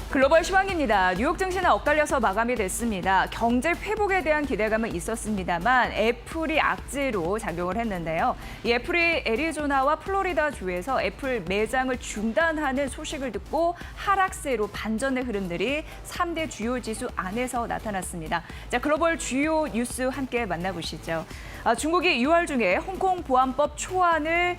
글로벌 시황입니다. 뉴욕 증시는 엇갈려서 마감이 됐습니다. 경제 회복에 대한 기대감은 있었습니다만 애플이 악재로 작용을 했는데요. 이 애플이 애리조나와 플로리다 주에서 애플 매장을 중단하는 소식을 듣고 하락세로 반전의 흐름들이 3대 주요 지수 안에서 나타났습니다. 자, 글로벌 주요 뉴스 함께 만나보시죠. 중국이 6월 중에 홍콩 보안법 초안을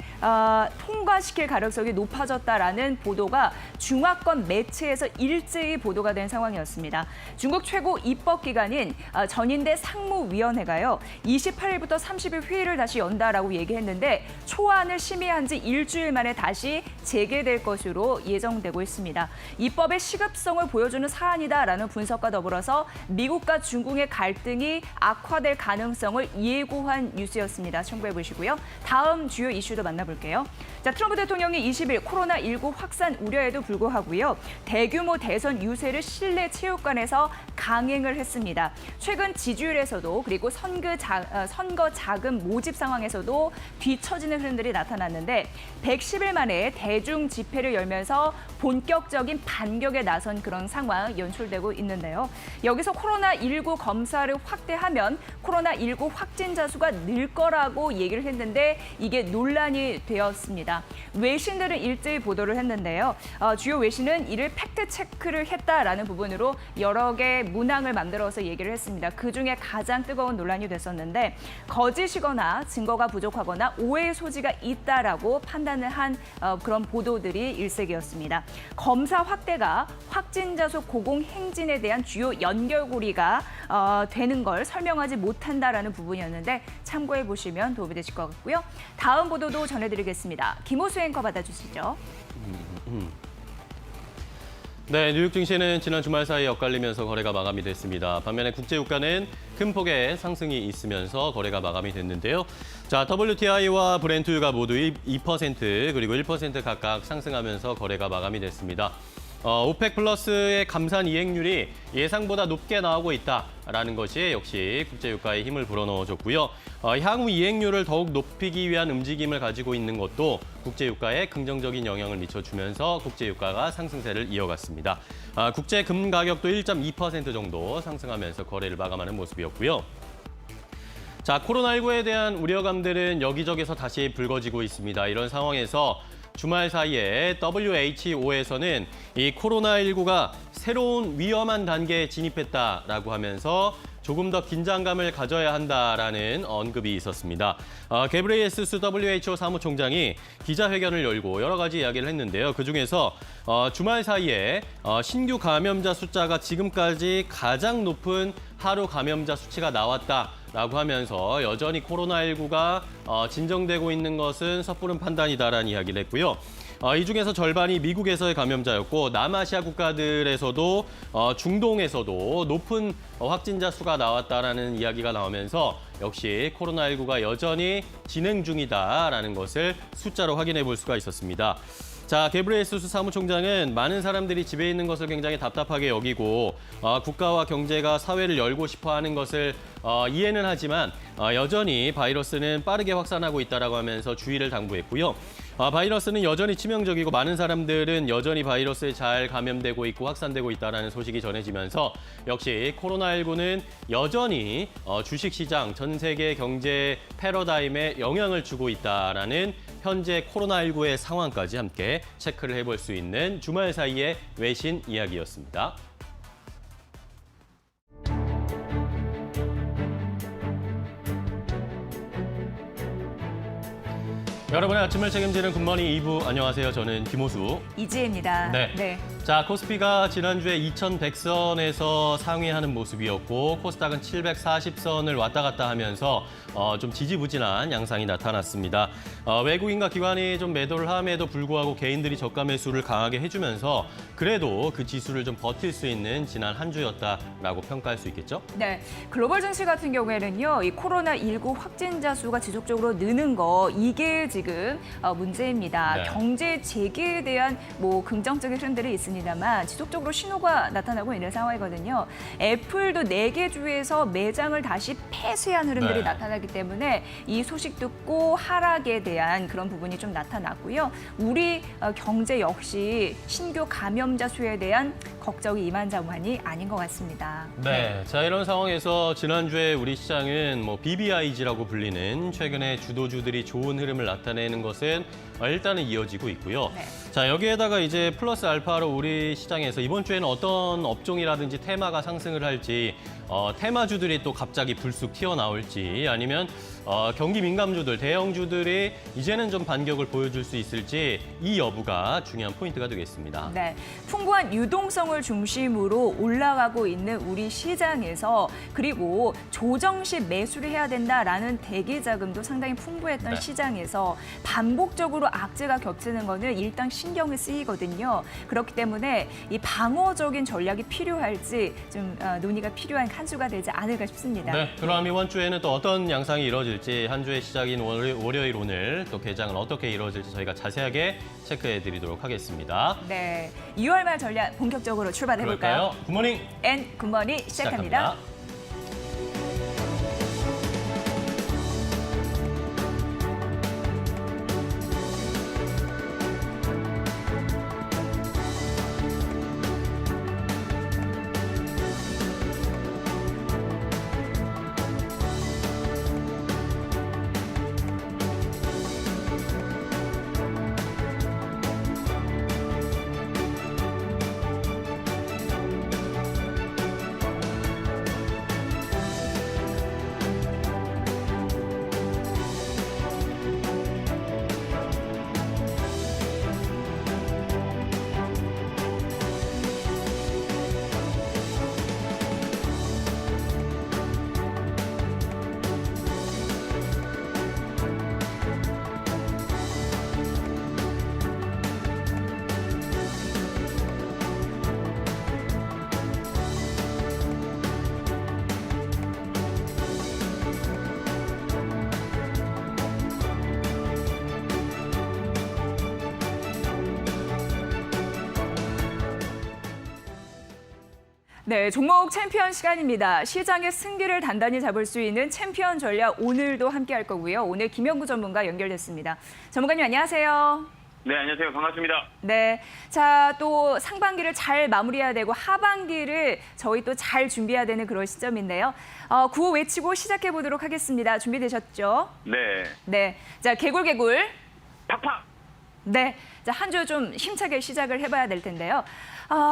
통과시킬 가능성이 높아졌다라는 보도가 중화권 매체에서 일제히 보도가 된 상황이었습니다. 중국 최고 입법기관인 전인대 상무위원회가요, 28일부터 30일 회의를 다시 연다라고 얘기했는데 초안을 심의한 지 일주일 만에 다시 재개될 것으로 예정되고 있습니다. 입법의 시급성을 보여주는 사안이다라는 분석과 더불어서 미국과 중국의 갈등이 악화될 가능성을 예고한 뉴스였습니다. 참고해 보시고요. 다음 주요 이슈도 만나볼게요. 자, 트럼프 대통령이 20일 코로나19 확산 우려에도 불구하고요, 대규모 대선 유세를 실내 체육관에서 강행을 했습니다. 최근 지지율에서도 그리고 선거 자금 모집 상황에서도 뒤처지는 흐름들이 나타났는데 110일 만에 대중 집회를 열면서 본격적인 반격에 나선 그런 상황 연출되고 있는데요. 여기서 코로나19 검사를 확대하면 코로나19 확진자 수가 늘 거라고 얘기를 했는데 이게 논란이 되었습니다. 외신들은 일제히 보도를 했는데요. 주요 외신은 이를 팩트체크를 했다라는 부분으로 여러 개 문항을 만들어서 얘기를 했습니다. 그중에 가장 뜨거운 논란이 됐었는데 거짓이거나 증거가 부족하거나 오해의 소지가 있다라고 판단을 한 그런 보도들이 일색이었습니다. 검사 확대가 확진자 수 고공행진에 대한 주요 연결고리가 되는 걸 설명하지 못한다라는 부분이었는데 참고해 보시면 도움이 되실 것 같고요. 다음 보도도 전해드리겠습니다. 김호수 앵커 받아주시죠. 네, 뉴욕 증시는 지난 주말 사이에 엇갈리면서 거래가 마감이 됐습니다. 반면에 국제유가는 큰 폭의 상승이 있으면서 거래가 마감이 됐는데요. 자, WTI와 브렌트유가 모두 2% 그리고 1% 각각 상승하면서 거래가 마감이 됐습니다. 오펙 플러스의 감산 이행률이 예상보다 높게 나오고 있다라는 것이 역시 국제유가에 힘을 불어넣어줬고요. 향후 이행률을 더욱 높이기 위한 움직임을 가지고 있는 것도 국제유가에 긍정적인 영향을 미쳐주면서 국제유가가 상승세를 이어갔습니다. 국제 금 가격도 1.2% 정도 상승하면서 거래를 마감하는 모습이었고요. 자, 코로나19에 대한 우려감들은 여기저기서 다시 불거지고 있습니다. 이런 상황에서 주말 사이에 WHO에서는 이 코로나19가 새로운 위험한 단계에 진입했다라고 하면서 조금 더 긴장감을 가져야 한다라는 언급이 있었습니다. 게브리에스스 WHO 사무총장이 기자회견을 열고 여러 가지 이야기를 했는데요. 그중에서 주말 사이에 신규 감염자 숫자가 지금까지 가장 높은 하루 감염자 수치가 나왔다라고 하면서 여전히 코로나19가 진정되고 있는 것은 섣부른 판단이다라는 이야기를 했고요. 이 중에서 절반이 미국에서의 감염자였고 남아시아 국가들에서도 중동에서도 높은 확진자 수가 나왔다라는 이야기가 나오면서 역시 코로나19가 여전히 진행 중이다라는 것을 숫자로 확인해 볼 수가 있었습니다. 자, 게브리에스스 사무총장은 많은 사람들이 집에 있는 것을 굉장히 답답하게 여기고 국가와 경제가 사회를 열고 싶어 하는 것을 이해는 하지만 여전히 바이러스는 빠르게 확산하고 있다라고 하면서 주의를 당부했고요. 바이러스는 여전히 치명적이고 많은 사람들은 여전히 바이러스에 잘 감염되고 있고 확산되고 있다는 소식이 전해지면서 역시 코로나19는 여전히 주식시장, 전 세계 경제 패러다임에 영향을 주고 있다는 현재 코로나19의 상황까지 함께 체크를 해볼 수 있는 주말 사이의 외신 이야기였습니다. 여러분의 아침을 책임지는 굿모닝 2부, 안녕하세요. 저는 김호수. 이지혜입니다. 네. 자, 코스피가 지난주에 2100선에서 상회하는 모습이었고 코스닥은 740선을 왔다 갔다 하면서 좀 지지부진한 양상이 나타났습니다. 외국인과 기관이 좀 매도를 함에도 불구하고 개인들이 저가 매수를 강하게 해주면서 그래도 그 지수를 좀 버틸 수 있는 지난 한 주였다라고 평가할 수 있겠죠? 네, 글로벌 증시 같은 경우에는요, 이 코로나19 확진자 수가 지속적으로 느는 거 이게 지금 문제입니다. 네. 경제 재개에 대한 뭐 긍정적인 흐름들이 있습니다만 지속적으로 신호가 나타나고 있는 상황이거든요. 애플도 4개 주에서 매장을 다시 폐쇄한 흐름들이 네. 나타나기 때문에 이 소식 듣고 하락에 대한 그런 부분이 좀 나타났고요. 우리 경제 역시 신규 감염자 수에 대한 걱정이 이만저만이 아닌 것 같습니다. 네, 자 이런 상황에서 지난주에 우리 시장은 뭐 BBIG라고 불리는 최근에 주도주들이 좋은 흐름을 나타내는 것은 일단은 이어지고 있고요. 네. 자 여기에다가 이제 플러스 알파로 우리 시장에서 이번 주에는 어떤 업종이라든지 테마가 상승을 할지 테마주들이 또 갑자기 불쑥 튀어나올지 아니면 경기 민감주들, 대형주들이 이제는 좀 반격을 보여줄 수 있을지 이 여부가 중요한 포인트가 되겠습니다. 네, 풍부한 유동성을 중심으로 올라가고 있는 우리 시장에서 그리고 조정 시 매수를 해야 된다라는 대기 자금도 상당히 풍부했던 네. 시장에서 반복적으로 악재가 겹치는 거는 일단 신경이 쓰이거든요. 그렇기 때문에 이 방어적인 전략이 필요할지 좀 논의가 필요한 한 주가 되지 않을까 싶습니다. 네, 그럼 이번 주에는 또 어떤 양상이 이루어질지 한 주의 시작인 월요일 오늘 또 개장은 어떻게 이루어질지 저희가 자세하게 체크해드리도록 하겠습니다. 네, 2월 말 전략 본격적으로 출발해볼까요? 그럴까요? 굿모닝 앤 굿머니 시작합니다. 네, 종목 챔피언 시간입니다. 시장의 승기를 단단히 잡을 수 있는 챔피언 전략 오늘도 함께할 거고요. 오늘 김영구 전문가 연결됐습니다. 전문가님 안녕하세요. 네, 안녕하세요. 반갑습니다. 네, 자, 또 상반기를 잘 마무리해야 되고 하반기를 저희 또 잘 준비해야 되는 그런 시점인데요. 구호 외치고 시작해 보도록 하겠습니다. 준비되셨죠? 네. 네, 자, 개굴개굴. 팍팍! 네, 자, 한 주 좀 힘차게 시작을 해봐야 될 텐데요.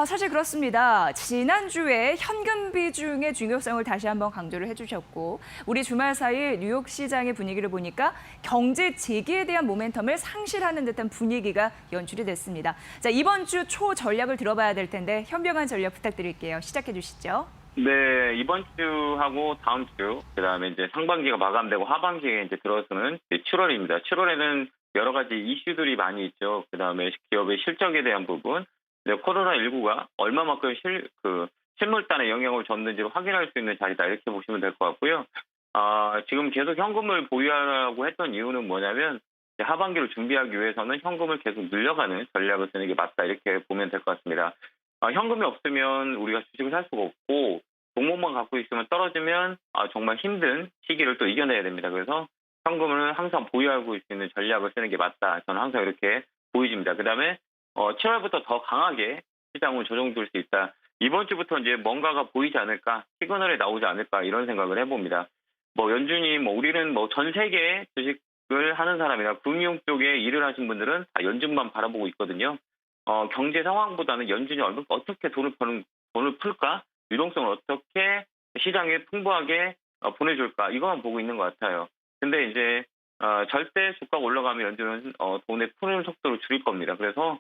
사실 그렇습니다. 지난주에 현금 비중의 중요성을 다시 한번 강조를 해주셨고 우리 주말 사이 뉴욕 시장의 분위기를 보니까 경제 재개에 대한 모멘텀을 상실하는 듯한 분위기가 연출이 됐습니다. 자, 이번 주 초 전략을 들어봐야 될 텐데 현명한 전략 부탁드릴게요. 시작해 주시죠. 네, 이번 주하고 다음 주, 그다음에 이제 상반기가 마감되고 하반기에 이제 들어서는 7월입니다. 7월에는 여러 가지 이슈들이 많이 있죠. 그다음에 기업의 실적에 대한 부분, 코로나19가 얼마만큼 실물단에 영향을 줬는지를 확인할 수 있는 자리다 이렇게 보시면 될 것 같고요. 지금 계속 현금을 보유하라고 했던 이유는 뭐냐면 하반기를 준비하기 위해서는 현금을 계속 늘려가는 전략을 쓰는 게 맞다 이렇게 보면 될 것 같습니다. 현금이 없으면 우리가 주식을 살 수가 없고 종목만 갖고 있으면 떨어지면 정말 힘든 시기를 또 이겨내야 됩니다. 그래서 현금을 항상 보유하고 있는 전략을 쓰는 게 맞다. 저는 항상 이렇게 보여집니다. 그다음에 7월부터 더 강하게 시장을 조정될 수 있다. 이번 주부터 이제 뭔가가 보이지 않을까, 시그널이 나오지 않을까 이런 생각을 해봅니다. 연준이 우리는 전 세계 주식을 하는 사람이나 금융 쪽에 일을 하신 분들은 다 연준만 바라보고 있거든요. 경제 상황보다는 연준이 어떻게 돈을 풀까, 유동성을 어떻게 시장에 풍부하게 보내줄까 이것만 보고 있는 것 같아요. 근데 이제 절대 주가가 올라가면 연준은 돈의 푸는 속도를 줄일 겁니다. 그래서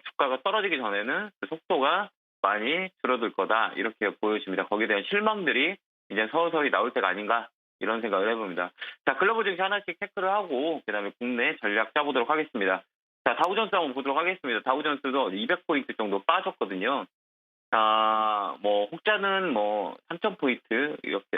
주가가 떨어지기 전에는 그 속도가 많이 줄어들 거다 이렇게 보여집니다. 거기에 대한 실망들이 이제 서서히 나올 때가 아닌가 이런 생각을 해봅니다. 자, 글로벌 증시 하나씩 체크를 하고 그다음에 국내 전략 짜보도록 하겠습니다. 자, 다우존스 한번 보도록 하겠습니다. 다우존스도 200포인트 정도 빠졌거든요. 혹자는 3,000포인트 이렇게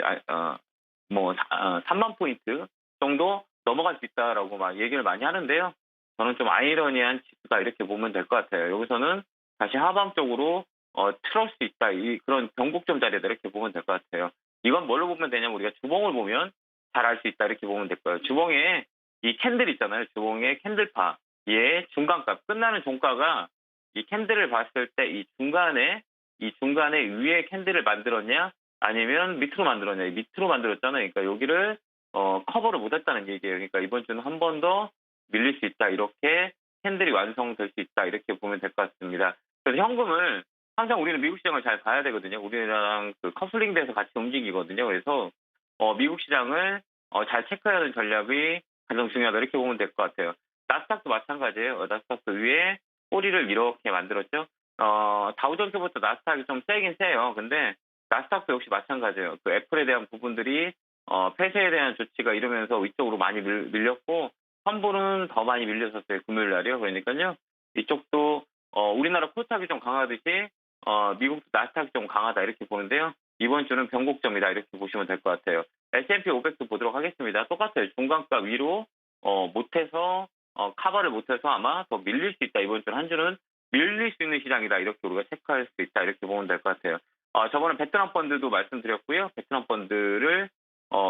3만 포인트 정도 넘어갈 수 있다라고 막 얘기를 많이 하는데요. 저는 좀 아이러니한 지수다 이렇게 보면 될 것 같아요. 여기서는 다시 하방 쪽으로 틀을 수 있다. 그런 변곡점 자리다 이렇게 보면 될 것 같아요. 이건 뭘로 보면 되냐면 우리가 주봉을 보면 잘 알 수 있다 이렇게 보면 될 거예요. 주봉에 이 캔들 있잖아요. 주봉의 캔들파. 얘의 중간값, 끝나는 종가가 이 캔들을 봤을 때 이 중간에 위에 캔들을 만들었냐 아니면 밑으로 만들었냐. 밑으로 만들었잖아요. 그러니까 여기를 커버를 못했다는 얘기예요. 그러니까 이번 주는 한 번 더 밀릴 수 있다. 이렇게 캔들이 완성될 수 있다. 이렇게 보면 될 것 같습니다. 그래서 현금을 항상 우리는 미국 시장을 잘 봐야 되거든요. 우리랑 그 커플링돼서 같이 움직이거든요. 그래서 미국 시장을 잘 체크하는 전략이 가장 중요하다. 이렇게 보면 될 것 같아요. 나스닥도 마찬가지예요. 나스닥도 위에 꼬리를 이렇게 만들었죠. 다우존스부터 나스닥이 좀 세긴 세요. 근데 나스닥도 역시 마찬가지예요. 그 애플에 대한 부분들이 폐쇄에 대한 조치가 이러면서 위쪽으로 많이 밀렸고 환불은 더 많이 밀렸었어요. 금요일 날이요. 그러니까요. 이쪽도 우리나라 코스닥이 좀 강하듯이 미국도 나스닥이 좀 강하다 이렇게 보는데요. 이번 주는 변곡점이다 이렇게 보시면 될 것 같아요. S&P 500도 보도록 하겠습니다. 똑같아요. 중간가 위로 못해서 커버를 못해서 아마 더 밀릴 수 있다. 이번 주는 한 주는 밀릴 수 있는 시장이다. 이렇게 우리가 체크할 수 있다. 이렇게 보면 될 것 같아요. 저번에 베트남 펀드도 말씀드렸고요. 베트남 펀드를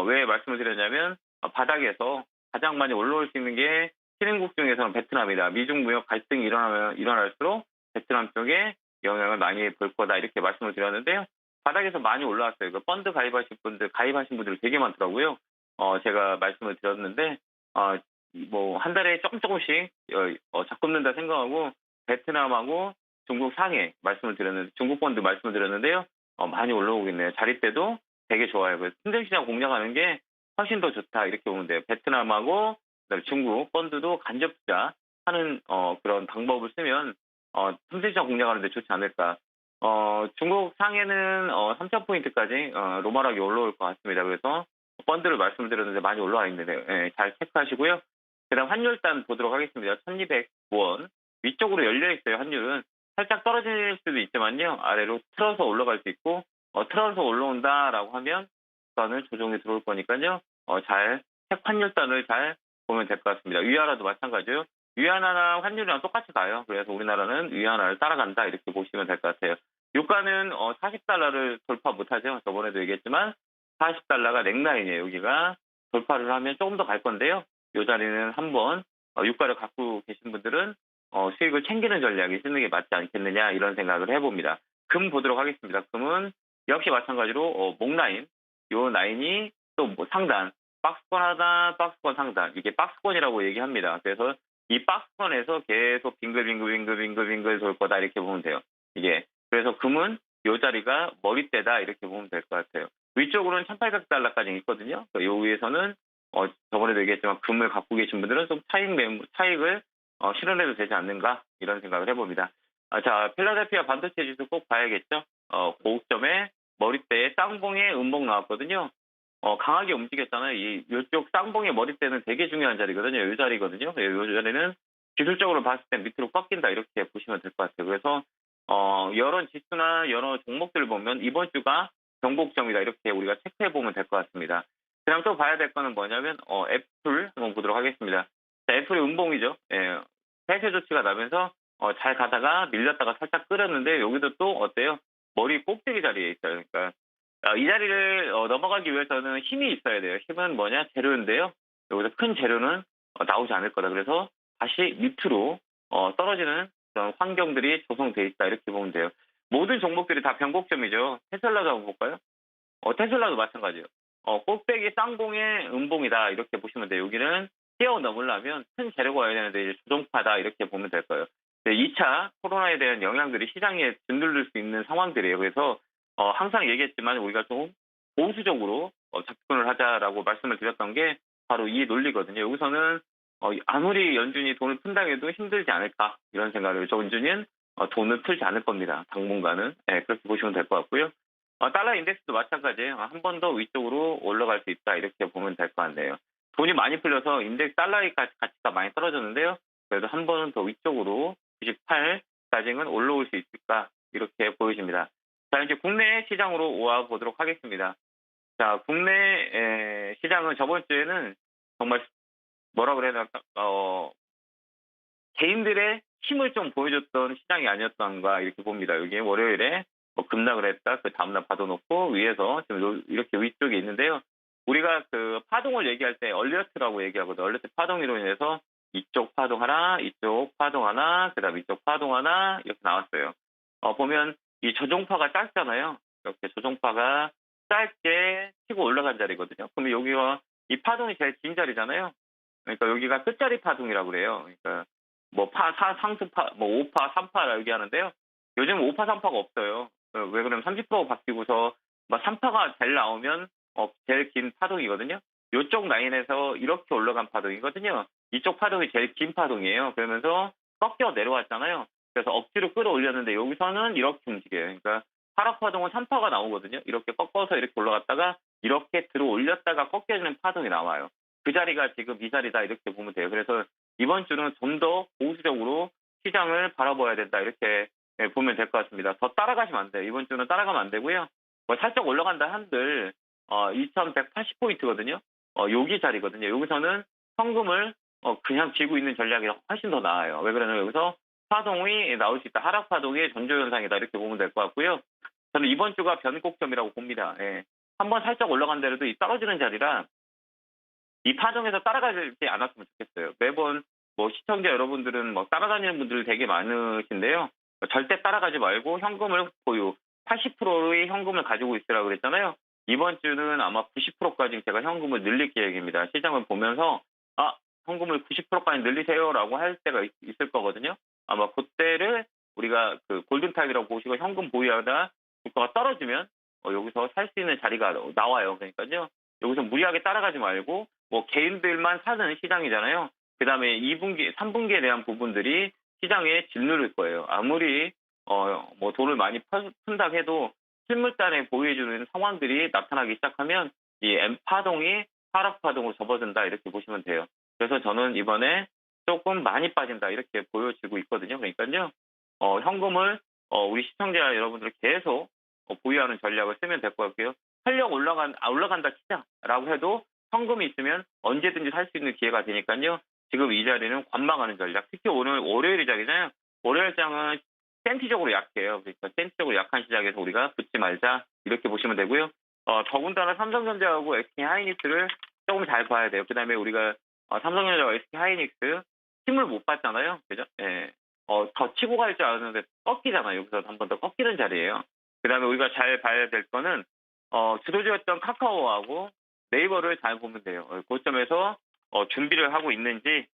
왜 말씀을 드렸냐면 바닥에서 가장 많이 올라올 수 있는 게 신흥국 중에서는 베트남이다. 미중 무역 갈등이 일어날수록 베트남 쪽에 영향을 많이 볼 거다. 이렇게 말씀을 드렸는데요. 바닥에서 많이 올라왔어요. 그 펀드 가입하신 분들 되게 많더라고요. 제가 말씀을 드렸는데 뭐 한 달에 조금씩 잡는다 생각하고 베트남하고 중국 상해 말씀을 드렸는데 중국 펀드 말씀을 드렸는데요. 많이 올라오고 있네요. 자릿대도 되게 좋아요. 그래서 순대시장 공략하는 게 훨씬 더 좋다 이렇게 보면 돼요. 베트남하고 그다음에 중국 펀드도 간접 투자하는 그런 방법을 쓰면 순대시장 공략하는 데 좋지 않을까. 중국 상해는 3,000포인트까지 로멀하게 올라올 것 같습니다. 그래서 펀드를 말씀드렸는데 많이 올라와 있는데 잘 체크하시고요. 그다음 환율단 보도록 하겠습니다. 1,200원 위쪽으로 열려 있어요. 환율은 살짝 떨어질 수도 있지만요. 아래로 틀어서 올라갈 수 있고 틀어서 올라온다라고 하면 단을 조정이 들어올 거니까요. 잘 환율단을 잘 보면 될 것 같습니다. 위안화도 마찬가지요. 위안화랑 환율이랑 똑같이 가요. 그래서 우리나라는 위안화를 따라간다 이렇게 보시면 될 것 같아요. 유가는 40달러를 돌파 못하죠. 저번에도 얘기했지만 40달러가 넥라인이에요. 여기가 돌파를 하면 조금 더 갈 건데요. 이 자리는 한번 유가를 갖고 계신 분들은 수익을 챙기는 전략이 쓰는 게 맞지 않겠느냐 이런 생각을 해봅니다. 금 보도록 하겠습니다. 금은 역시 마찬가지로 목라인, 요 라인이 또 뭐 상단, 박스권 하단, 박스권 상단 이게 박스권이라고 얘기합니다. 그래서 이 박스권에서 계속 빙글빙글 돌 거다 이렇게 보면 돼요. 이게 그래서 금은 요 자리가 머리대다 이렇게 보면 될 것 같아요. 위쪽으로는 1,800달러까지 있거든요. 요 위에서는 저번에도 얘기했지만 금을 갖고 계신 분들은 좀 차익을 실현해도 되지 않는가 이런 생각을 해봅니다. 자, 필라델피아 반도체 지수 꼭 봐야겠죠. 고점에 머리대에 쌍봉에 음봉 나왔거든요. 강하게 움직였잖아요. 이쪽 쌍봉의 머리대는 되게 중요한 자리거든요. 이 자리거든요. 이 자리는 기술적으로 봤을 때 밑으로 꺾인다 이렇게 보시면 될 것 같아요. 그래서 여러 지수나 여러 종목들을 보면 이번 주가 변곡점이다 이렇게 우리가 체크해 보면 될 것 같습니다. 그다음 또 봐야 될 거는 뭐냐면 애플 한번 보도록 하겠습니다. 자, 애플의 음봉이죠. 폐쇄 조치가 나면서 잘 가다가 밀렸다가 살짝 끌었는데 여기도 또 어때요? 머리 꼭대기 자리에 있어요. 그러니까 이 자리를 넘어가기 위해서는 힘이 있어야 돼요. 힘은 뭐냐? 재료인데요. 여기서 큰 재료는 나오지 않을 거다. 그래서 다시 밑으로 떨어지는 그런 환경들이 조성돼 있다. 이렇게 보면 돼요. 모든 종목들이 다 변곡점이죠. 테슬라도 한번 볼까요? 테슬라도 마찬가지예요. 꼭대기 쌍봉의 음봉이다. 이렇게 보시면 돼요. 여기는 뛰어넘으려면 큰 재료가 와야 되는데 이제 조정파다. 이렇게 보면 될 거예요. 2차 코로나에 대한 영향들이 시장에 짓누를 수 있는 상황들이에요. 그래서 항상 얘기했지만 우리가 좀 보수적으로 접근을 하자라고 말씀을 드렸던 게 바로 이 논리거든요. 여기서는 아무리 연준이 돈을 푼다고 해도 힘들지 않을까 이런 생각을 해요. 연준은 돈을 풀지 않을 겁니다. 당분간은. 그렇게 보시면 될 것 같고요. 달러 인덱스도 마찬가지예요. 한 번 더 위쪽으로 올라갈 수 있다 이렇게 보면 될 것 같네요. 돈이 많이 풀려서 인덱스 달러의 가치가 많이 떨어졌는데요. 그래도 한 번은 더 위쪽으로 98까지는 올라올 수 있을까 이렇게 보여집니다. 자, 이제 국내 시장으로 와 보도록 하겠습니다. 자, 국내 시장은 저번 주에는 정말 뭐라 그래야 될까? 개인들의 힘을 좀 보여줬던 시장이 아니었던가 이렇게 봅니다. 여기 월요일에 뭐 급락을 했다. 그 다음날 받아놓고 위에서 지금 이렇게 위쪽에 있는데요. 우리가 그 파동을 얘기할 때 얼리어트라고 얘기하거든요. 얼리어트 파동으로 인해서 이쪽 파동 하나, 이쪽 파동 하나, 그다음 이쪽 파동 하나 이렇게 나왔어요. 보면 이 조종파가 짧잖아요. 이렇게 조종파가 짧게 치고 올라간 자리거든요. 그러면 여기가 이 파동이 제일 긴 자리잖아요. 그러니까 여기가 끝자리 파동이라고 그래요. 그러니까 뭐 상수파, 뭐 5파, 3파 얘기 하는데요. 요즘 5파, 3파가 없어요. 왜 그러면 30%가 바뀌고서 뭐 3파가 제일 나오면 제일 긴 파동이거든요. 이쪽 라인에서 이렇게 올라간 파동이거든요. 이쪽 파동이 제일 긴 파동이에요. 그러면서 꺾여 내려왔잖아요. 그래서 억지로 끌어올렸는데 여기서는 이렇게 움직여요. 그러니까 하락 파동은 3파가 나오거든요. 이렇게 꺾어서 이렇게 올라갔다가 이렇게 들어 올렸다가 꺾여지는 파동이 나와요. 그 자리가 지금 이 자리다 이렇게 보면 돼요. 그래서 이번 주는 좀 더 보수적으로 시장을 바라봐야 된다 이렇게 보면 될 것 같습니다. 더 따라가시면 안 돼요. 이번 주는 따라가면 안 되고요. 뭐 살짝 올라간다 한들 2180포인트거든요. 여기 자리거든요. 여기서는 현금을 그냥 쥐고 있는 전략이 훨씬 더 나아요. 왜 그러냐면 여기서 파동이 나올 수 있다. 하락 파동의 전조현상이다. 이렇게 보면 될 것 같고요. 저는 이번 주가 변곡점이라고 봅니다. 예. 한번 살짝 올라간 데라도 이 떨어지는 자리라 이 파동에서 따라가지 않았으면 좋겠어요. 매번 뭐 시청자 여러분들은 뭐 따라다니는 분들 되게 많으신데요. 절대 따라가지 말고 현금을 보유. 80%의 현금을 가지고 있으라고 그랬잖아요. 이번 주는 아마 90%까지 제가 현금을 늘릴 계획입니다. 시장을 보면서 현금을 90%까지 늘리세요라고 할 때가 있을 거거든요. 아마 그때를 우리가 그 골든타임이라고 보시고 현금 보유하다 주가가 떨어지면 여기서 살 수 있는 자리가 나와요. 그러니까요. 여기서 무리하게 따라가지 말고 뭐 개인들만 사는 시장이잖아요. 그다음에 2분기, 3분기에 대한 부분들이 시장에 짓누를 거예요. 아무리 뭐 돈을 많이 푼다 해도 실물단에 보여주는 상황들이 나타나기 시작하면 이 M파동이 하락파동으로 접어든다 이렇게 보시면 돼요. 그래서 저는 이번에 조금 많이 빠진다 이렇게 보여지고 있거든요. 그러니까요. 현금을 우리 시청자 여러분들 계속 보유하는 전략을 쓰면 될 것 같고요. 활력 올라간다 치자라고 해도 현금이 있으면 언제든지 살 수 있는 기회가 되니까요. 지금 이 자리는 관망하는 전략. 특히 오늘 월요일 장이잖아요. 월요일 장은 센티적으로 약해요. 그러니까 센티적으로 약한 시장에서 우리가 붙지 말자 이렇게 보시면 되고요. 더군다나 삼성전자하고 SK하이닉스를 조금 잘 봐야 돼요. 그다음에 우리가 삼성전자와 SK하이닉스 힘을 못 봤잖아요. 그죠? 예. 더 치고 갈 줄 알았는데 꺾이잖아요. 여기서 한 번 더 꺾이는 자리예요. 그다음에 우리가 잘 봐야 될 거는 주도주였던 카카오하고 네이버를 잘 보면 돼요. 고점에서 준비를 하고 있는지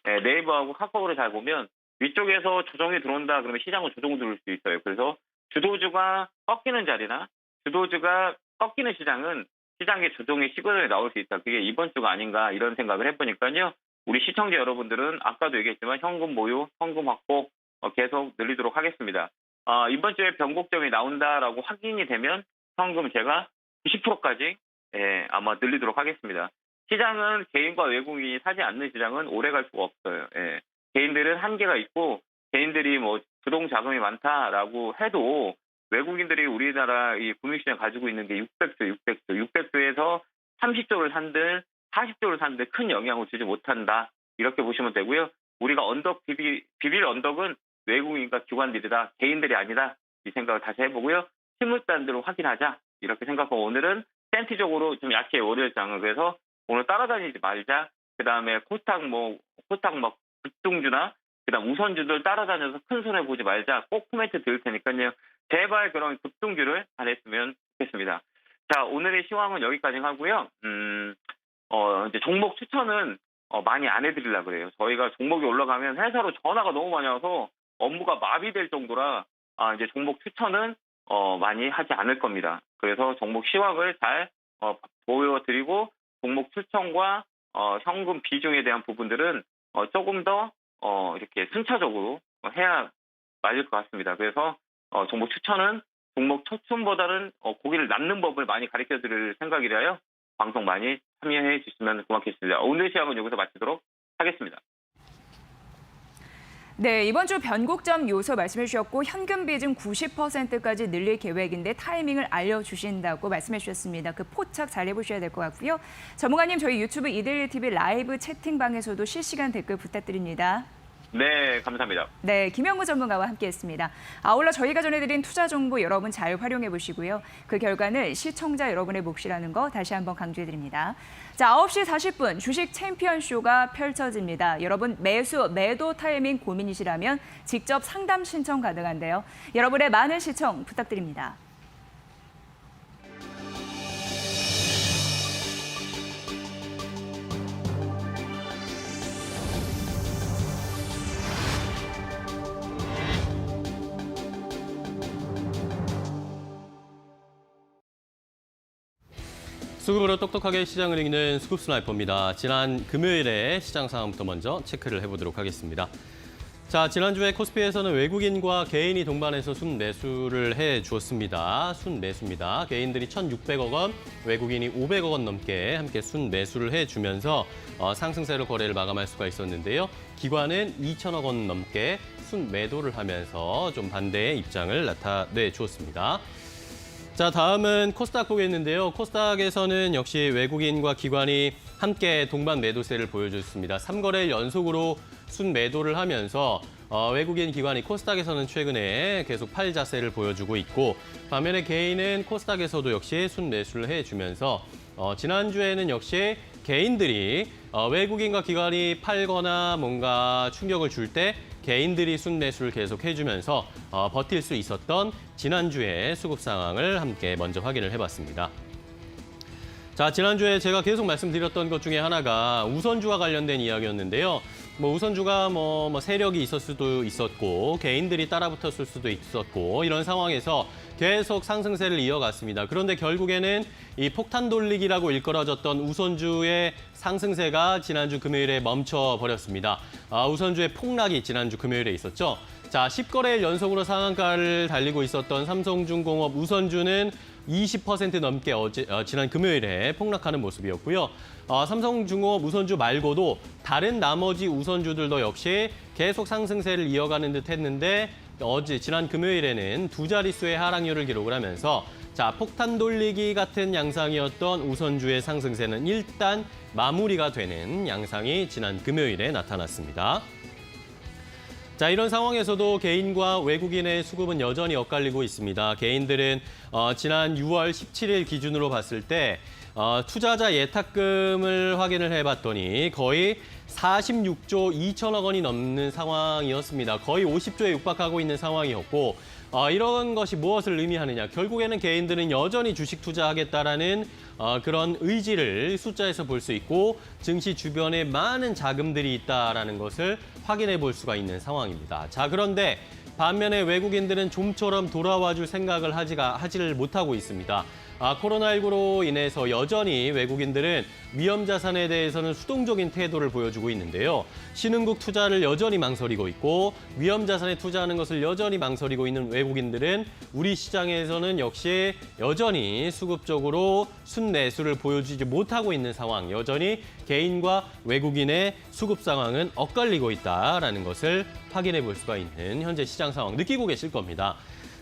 네이버하고 카카오를 잘 보면 위쪽에서 조정이 들어온다 그러면 시장은 조정 들어올 수 있어요. 그래서 주도주가 꺾이는 자리나 주도주가 꺾이는 시장은 시장의 조정의 시그널이 나올 수 있다. 그게 이번 주가 아닌가 이런 생각을 해보니까요. 우리 시청자 여러분들은 아까도 얘기했지만 현금 보유, 현금 확보 계속 늘리도록 하겠습니다. 이번 주에 변곡점이 나온다라고 확인이 되면 현금 제가 90%까지 아마 늘리도록 하겠습니다. 시장은 개인과 외국인이 사지 않는 시장은 오래 갈 수가 없어요. 개인들은 한계가 있고 개인들이 뭐 주동 자금이 많다라고 해도 외국인들이 우리나라 이 금융시장 가지고 있는 게 600조에서 30조를 산들 40조를 산들 큰 영향을 주지 못한다. 이렇게 보시면 되고요. 우리가 비빌 언덕은 외국인과 기관들이다. 개인들이 아니다. 이 생각을 다시 해보고요. 실물단들을 확인하자. 이렇게 생각하고 오늘은 센티적으로 좀 약해 월요일 장은 그래서 오늘 따라다니지 말자. 그다음에 코스닥 급등주나 그다음 우선주들 따라다녀서 큰 손해 보지 말자. 꼭 코멘트 드릴 테니까요. 제발 그런 급등주를 안 했으면 좋겠습니다. 자, 오늘의 시황은 여기까지 하고요. 이제 종목 추천은 많이 안 해드리려고 그래요. 저희가 종목이 올라가면 회사로 전화가 너무 많이 와서 업무가 마비될 정도라 이제 종목 추천은 많이 하지 않을 겁니다. 그래서 종목 시황을 잘 보여드리고 종목 추천과 현금 비중에 대한 부분들은 조금 더 이렇게 순차적으로 해야 맞을 것 같습니다. 그래서 종목 추천은 종목 추천보다는 고기를 남는 법을 많이 가르쳐드릴 생각이라요. 방송 많이 참여해 주시면 고맙겠습니다. 오늘 시황은 여기서 마치도록 하겠습니다. 네, 이번 주 변곡점 요소 말씀해 주셨고 현금 비중 90%까지 늘릴 계획인데 타이밍을 알려주신다고 말씀해 주셨습니다. 그 포착 잘 해보셔야 될 것 같고요. 전문가님, 저희 유튜브 이데일리 TV 라이브 채팅방에서도 실시간 댓글 부탁드립니다. 네, 감사합니다. 네, 김영구 전문가와 함께했습니다. 아울러 저희가 전해드린 투자 정보 여러분 잘 활용해 보시고요. 그 결과는 시청자 여러분의 몫이라는 거 다시 한번 강조해드립니다. 자, 9시 40분 주식 챔피언 쇼가 펼쳐집니다. 여러분 매수, 매도 타이밍 고민이시라면 직접 상담 신청 가능한데요. 여러분의 많은 시청 부탁드립니다. 수급으로 똑똑하게 시장을 읽는 수급 스나이퍼입니다. 지난 금요일에 시장 상황부터 먼저 체크를 해보도록 하겠습니다. 자, 지난주에 코스피에서는 외국인과 개인이 동반해서 순매수를 해주었습니다. 순매수입니다. 개인들이 1,600억 원, 외국인이 500억 원 넘게 함께 순매수를 해주면서 상승세로 거래를 마감할 수가 있었는데요. 기관은 2천억 원 넘게 순매도를 하면서 좀 반대의 입장을 나타내 주었습니다. 자, 다음은 코스닥 보겠는데요. 코스닥에서는 역시 외국인과 기관이 함께 동반 매도세를 보여줬습니다. 3거래일 연속으로 순매도를 하면서 외국인 기관이 코스닥에서는 최근에 계속 팔 자세를 보여주고 있고, 반면에 개인은 코스닥에서도 역시 순매수를 해주면서 지난주에는 역시 개인들이 외국인과 기관이 팔거나 뭔가 충격을 줄 때 개인들이 순매수를 계속 해주면서 버틸 수 있었던 지난주의 수급 상황을 함께 먼저 확인을 해봤습니다. 자, 지난주에 제가 계속 말씀드렸던 것 중에 하나가 우선주와 관련된 이야기였는데요. 우선주가 세력이 있을 수도 있었고 개인들이 따라붙었을 수도 있었고 이런 상황에서 계속 상승세를 이어갔습니다. 그런데 결국에는 이 폭탄 돌리기라고 일컬어졌던 우선주의 상승세가 지난주 금요일에 멈춰버렸습니다. 우선주의 폭락이 지난주 금요일에 있었죠. 자, 10거래일 연속으로 상한가를 달리고 있었던 삼성중공업 우선주는 20% 넘게 지난 금요일에 폭락하는 모습이었고요. 삼성중공업 우선주 말고도 다른 나머지 우선주들도 역시 계속 상승세를 이어가는 듯 했는데 지난 금요일에는 두 자릿수의 하락률을 기록을 하면서 자, 폭탄 돌리기 같은 양상이었던 우선주의 상승세는 일단 마무리가 되는 양상이 지난 금요일에 나타났습니다. 자, 이런 상황에서도 개인과 외국인의 수급은 여전히 엇갈리고 있습니다. 개인들은 지난 6월 17일 기준으로 봤을 때 투자자 예탁금을 확인을 해봤더니 거의 46조 2천억 원이 넘는 상황이었습니다. 거의 50조에 육박하고 있는 상황이었고 이런 것이 무엇을 의미하느냐. 결국에는 개인들은 여전히 주식 투자하겠다라는 그런 의지를 숫자에서 볼 수 있고 증시 주변에 많은 자금들이 있다라는 것을 확인해 볼 수가 있는 상황입니다. 자, 그런데 반면에 외국인들은 좀처럼 돌아와줄 생각을 하지를 못하고 있습니다. 코로나19로 인해서 여전히 외국인들은 위험 자산에 대해서는 수동적인 태도를 보여주고 있는데요. 신흥국 투자를 여전히 망설이고 있고 위험 자산에 투자하는 것을 여전히 망설이고 있는 외국인들은 우리 시장에서는 역시 여전히 수급적으로 순매수를 보여주지 못하고 있는 상황, 여전히 개인과 외국인의 수급 상황은 엇갈리고 있다라는 것을 확인해 볼 수가 있는 현재 시장 상황 느끼고 계실 겁니다.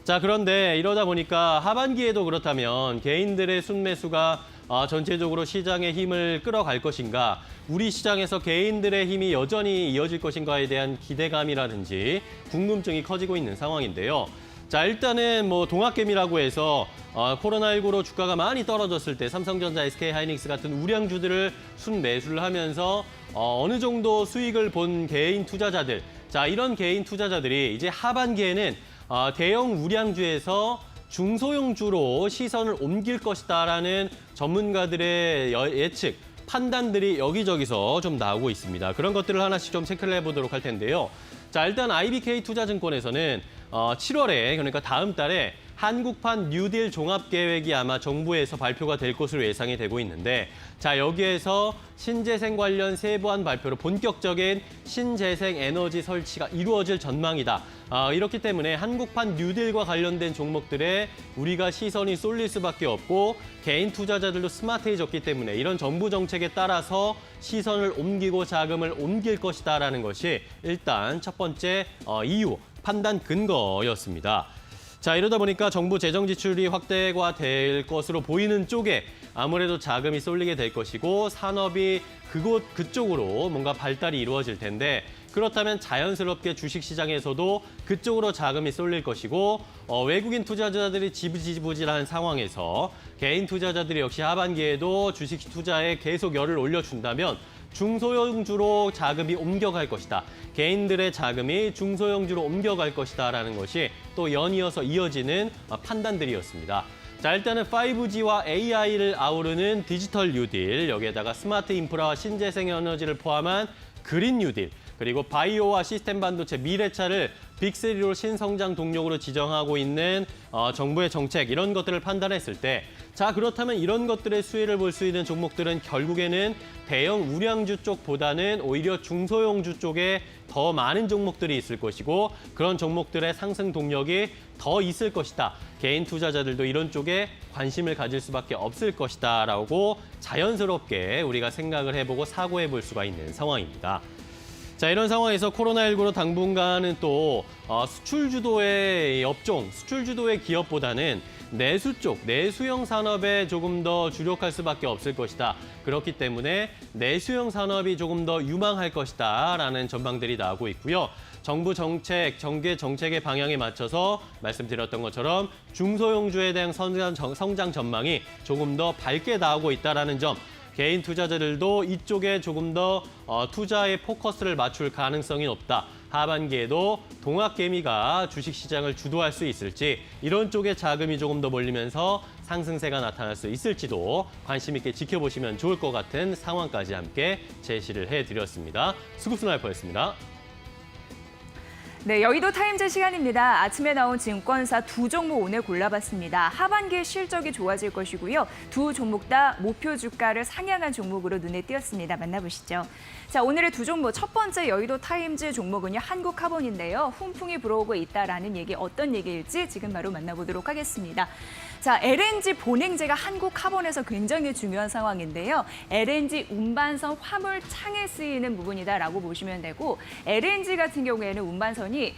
자, 그런데 이러다 보니까 하반기에도 그렇다면 개인들의 순매수가 전체적으로 시장의 힘을 끌어갈 것인가, 우리 시장에서 개인들의 힘이 여전히 이어질 것인가에 대한 기대감이라든지 궁금증이 커지고 있는 상황인데요. 자, 일단은 동학개미라고 해서 코로나19로 주가가 많이 떨어졌을 때 삼성전자, SK하이닉스 같은 우량주들을 순매수를 하면서 어느 정도 수익을 본 개인 투자자들, 자, 이런 개인 투자자들이 이제 하반기에는 대형 우량주에서 중소형주로 시선을 옮길 것이다라는 전문가들의 예측, 판단들이 여기저기서 좀 나오고 있습니다. 그런 것들을 하나씩 좀 체크를 해보도록 할 텐데요. 자, 일단 IBK 투자증권에서는 7월에, 그러니까 다음 달에 한국판 뉴딜 종합계획이 아마 정부에서 발표가 될 것으로 예상이 되고 있는데 자 여기에서 신재생 관련 세부한 발표로 본격적인 신재생 에너지 설치가 이루어질 전망이다. 이렇기 때문에 한국판 뉴딜과 관련된 종목들에 우리가 시선이 쏠릴 수밖에 없고 개인 투자자들도 스마트해졌기 때문에 이런 정부 정책에 따라서 시선을 옮기고 자금을 옮길 것이다라는 것이 일단 첫 번째 이유, 판단 근거였습니다. 자, 이러다 보니까 정부 재정 지출이 확대가 될 것으로 보이는 쪽에 아무래도 자금이 쏠리게 될 것이고 산업이 그쪽으로 뭔가 발달이 이루어질 텐데 그렇다면 자연스럽게 주식시장에서도 그쪽으로 자금이 쏠릴 것이고 외국인 투자자들이 지부지부지한 상황에서 개인 투자자들이 역시 하반기에도 주식 투자에 계속 열을 올려준다면 중소형주로 자금이 옮겨갈 것이다. 개인들의 자금이 중소형주로 옮겨갈 것이다라는 것이 또 연이어서 이어지는 판단들이었습니다. 자, 일단은 5G와 AI를 아우르는 디지털 뉴딜, 여기에다가 스마트 인프라와 신재생 에너지를 포함한 그린 뉴딜, 그리고 바이오와 시스템 반도체, 미래차를 빅3로 신성장 동력으로 지정하고 있는 정부의 정책, 이런 것들을 판단했을 때 자, 그렇다면 이런 것들의 수혜를 볼 수 있는 종목들은 결국에는 대형 우량주 쪽보다는 오히려 중소형주 쪽에 더 많은 종목들이 있을 것이고 그런 종목들의 상승 동력이 더 있을 것이다. 개인 투자자들도 이런 쪽에 관심을 가질 수밖에 없을 것이다라고 자연스럽게 우리가 생각을 해보고 사고해 볼 수가 있는 상황입니다. 자, 이런 상황에서 코로나19로 당분간은 또 수출 주도의 업종, 수출 주도의 기업보다는 내수 쪽, 내수형 산업에 조금 더 주력할 수밖에 없을 것이다. 그렇기 때문에 내수형 산업이 조금 더 유망할 것이다라는 전망들이 나오고 있고요. 정부 정책, 정계 정책의 방향에 맞춰서 말씀드렸던 것처럼 중소형주에 대한 성장 전망이 조금 더 밝게 나오고 있다는 점, 개인 투자자들도 이쪽에 조금 더 투자의 포커스를 맞출 가능성이 높다. 하반기에도 동학개미가 주식시장을 주도할 수 있을지 이런 쪽에 자금이 조금 더 몰리면서 상승세가 나타날 수 있을지도 관심 있게 지켜보시면 좋을 것 같은 상황까지 함께 제시를 해드렸습니다. 수급스나이퍼였습니다. 네, 여의도 타임즈 시간입니다. 아침에 나온 증권사 두 종목 오늘 골라봤습니다. 하반기에 실적이 좋아질 것이고요. 두 종목 다 목표 주가를 상향한 종목으로 눈에 띄었습니다. 만나보시죠. 자, 오늘의 두 종목, 첫 번째 여의도 타임즈 종목은요, 한국카본인데요. 훈풍이 불어오고 있다라는 얘기, 어떤 얘기일지 지금 바로 만나보도록 하겠습니다. 자, LNG 본행제가 한국카본에서 굉장히 중요한 상황인데요. LNG 운반선 화물 창에 쓰이는 부분이다라고 보시면 되고 LNG 같은 경우에는 운반선이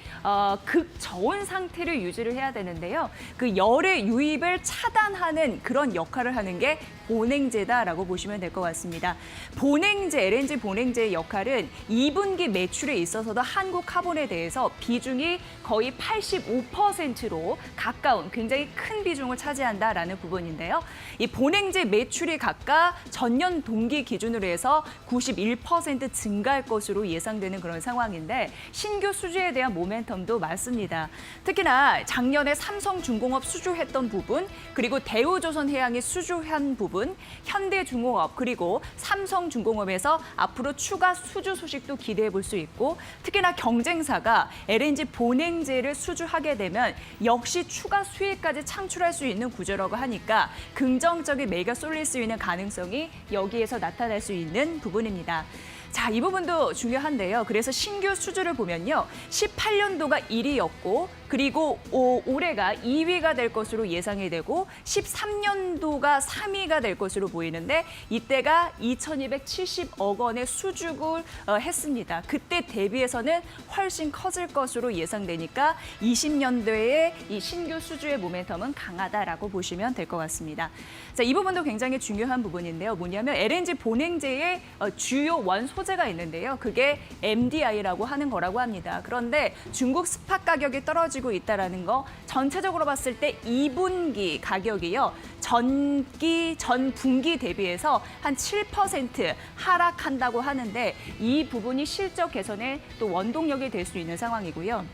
극저온 상태를 유지를 해야 되는데요. 그 열의 유입을 차단하는 그런 역할을 하는 게 본행제다라고 보시면 될 것 같습니다. 본행제, LNG 본행제의 역할은 2분기 매출에 있어서도 한국카본에 대해서 비중이 거의 85%로 가까운 굉장히 큰 비중을 차지한다라는 부분인데요. 이 본행제 매출이 각각 전년 동기 기준으로 해서 91% 증가할 것으로 예상되는 그런 상황인데 신규 수주에 대한 모멘텀도 많습니다. 특히나 작년에 삼성중공업 수주했던 부분, 그리고 대우조선해양이 수주한 부분, 현대중공업 그리고 삼성중공업에서 앞으로 추가 수주 소식도 기대해 볼 수 있고 특히나 경쟁사가 LNG 본행제를 수주하게 되면 역시 추가 수익까지 창출할 수 있는 구조라고 하니까 긍정적인 매가 쏠릴 수 있는 가능성이 여기에서 나타날 수 있는 부분입니다. 자, 이 부분도 중요한데요. 그래서 신규 수주를 보면요. 18년도가 1위였고 그리고 올해가 2위가 될 것으로 예상이 되고 13년도가 3위가 될 것으로 보이는데 이때가 2,270억 원의 수주를 했습니다. 그때 대비해서는 훨씬 커질 것으로 예상되니까 20년도에 이 신규 수주의 모멘텀은 강하다라고 보시면 될 것 같습니다. 자, 이 부분도 굉장히 중요한 부분인데요. 뭐냐면 LNG 본행제의 주요 원 소재가 있는데요. 그게 MDI라고 하는 거라고 합니다. 그런데 중국 스팟 가격이 떨어지고 있다는 거 전체적으로 봤을 때 2분기 가격이요. 전 분기 대비해서 한 7% 하락한다고 하는데 이 부분이 실적 개선에 또 원동력이 될 수 있는 상황이고요.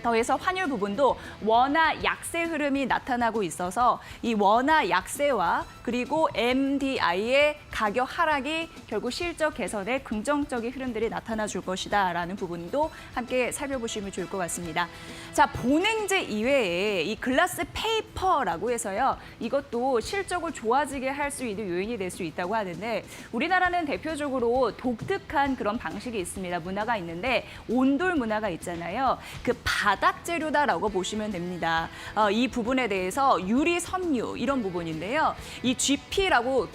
더해서 환율 부분도 원화 약세 흐름이 나타나고 있어서 이 원화 약세와 그리고 MDI의 가격 하락이 결국 실적 개선에 긍정적인 흐름들이 나타나 줄 것이다라는 부분도 함께 살펴보시면 좋을 것 같습니다. 자, 본행제 이외에 이 글라스 페이퍼라고 해서요. 이것도 실적을 좋아지게 할 수 있는 요인이 될 수 있다고 하는데 우리나라는 대표적으로 독특한 그런 방식이 있습니다. 문화가 있는데 온돌 문화가 있잖아요. 그 바닥 재료다라고 보시면 됩니다. 이 부분에 대해서 유리 섬유 이런 부분인데요. 이 GP라고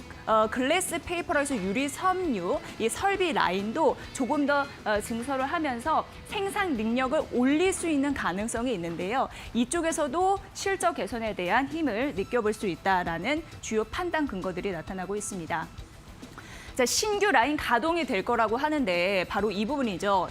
글래스 페이퍼에서 유리 섬유, 이 설비 라인도 조금 더 증설을 하면서 생산 능력을 올릴 수 있는 가능성이 있는데요. 이쪽에서도 실적 개선에 대한 힘을 느껴볼 수 있다라는 주요 판단 근거들이 나타나고 있습니다. 자, 신규 라인 가동이 될 거라고 하는데 바로 이 부분이죠.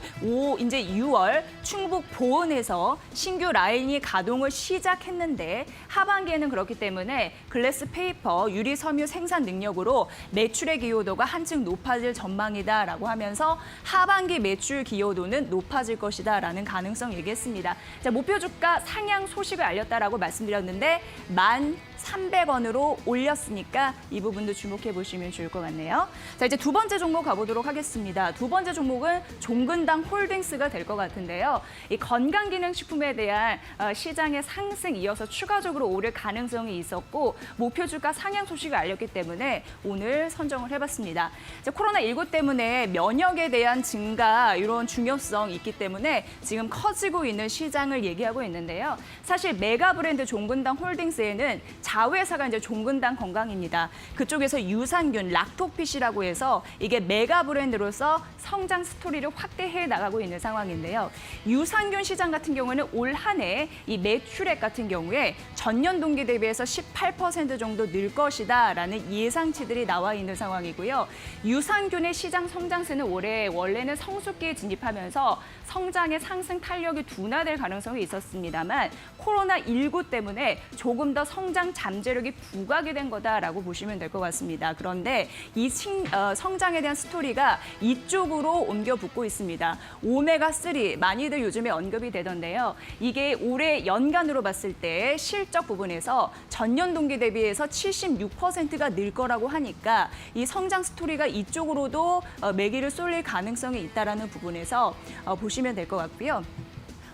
이제 6월 충북 보은에서 신규 라인이 가동을 시작했는데 하반기에는 그렇기 때문에 글래스 페이퍼, 유리 섬유 생산 능력으로 매출의 기여도가 한층 높아질 전망이다라고 하면서 하반기 매출 기여도는 높아질 것이다라는 가능성 얘기했습니다. 자, 목표 주가 상향 소식을 알렸다라고 말씀드렸는데 1,300원으로 올렸으니까 이 부분도 주목해 보시면 좋을 것 같네요. 자, 이제 두 번째 종목 가보도록 하겠습니다. 두 번째 종목은 종근당 홀딩스가 될 것 같은데요. 이 건강기능식품에 대한 시장의 상승 이어서 추가적으로 오를 가능성이 있었고 목표 주가 상향 소식을 알렸기 때문에 오늘 선정을 해봤습니다. 자, 코로나19 때문에 면역에 대한 증가 이런 중요성이 있기 때문에 지금 커지고 있는 시장을 얘기하고 있는데요. 사실 메가 브랜드 종근당 홀딩스에는 자회사가 이제 종근당 건강입니다. 그쪽에서 유산균, 락토핏이라고 해서 이게 메가 브랜드로서 성장 스토리를 확대해 나가고 있는 상황인데요. 유산균 시장 같은 경우는 올 한 해 이 매출액 같은 경우에 전년 동기 대비해서 18% 정도 늘 것이다라는 예상치들이 나와 있는 상황이고요. 유산균의 시장 성장세는 올해 원래는 성숙기에 진입하면서 성장의 상승 탄력이 둔화될 가능성이 있었습니다만 코로나19 때문에 조금 더 성장 잠재력이 부각이 된 거다라고 보시면 될 것 같습니다. 그런데 이 성장에 대한 스토리가 이쪽으로 옮겨 붙고 있습니다. 오메가3 많이들 요즘에 언급이 되던데요. 이게 올해 연간으로 봤을 때 실적 부분에서 전년 동기 대비해서 76%가 늘 거라고 하니까 이 성장 스토리가 이쪽으로도 매기를 쏠릴 가능성이 있다라는 부분에서 보시면 될 것 같고요.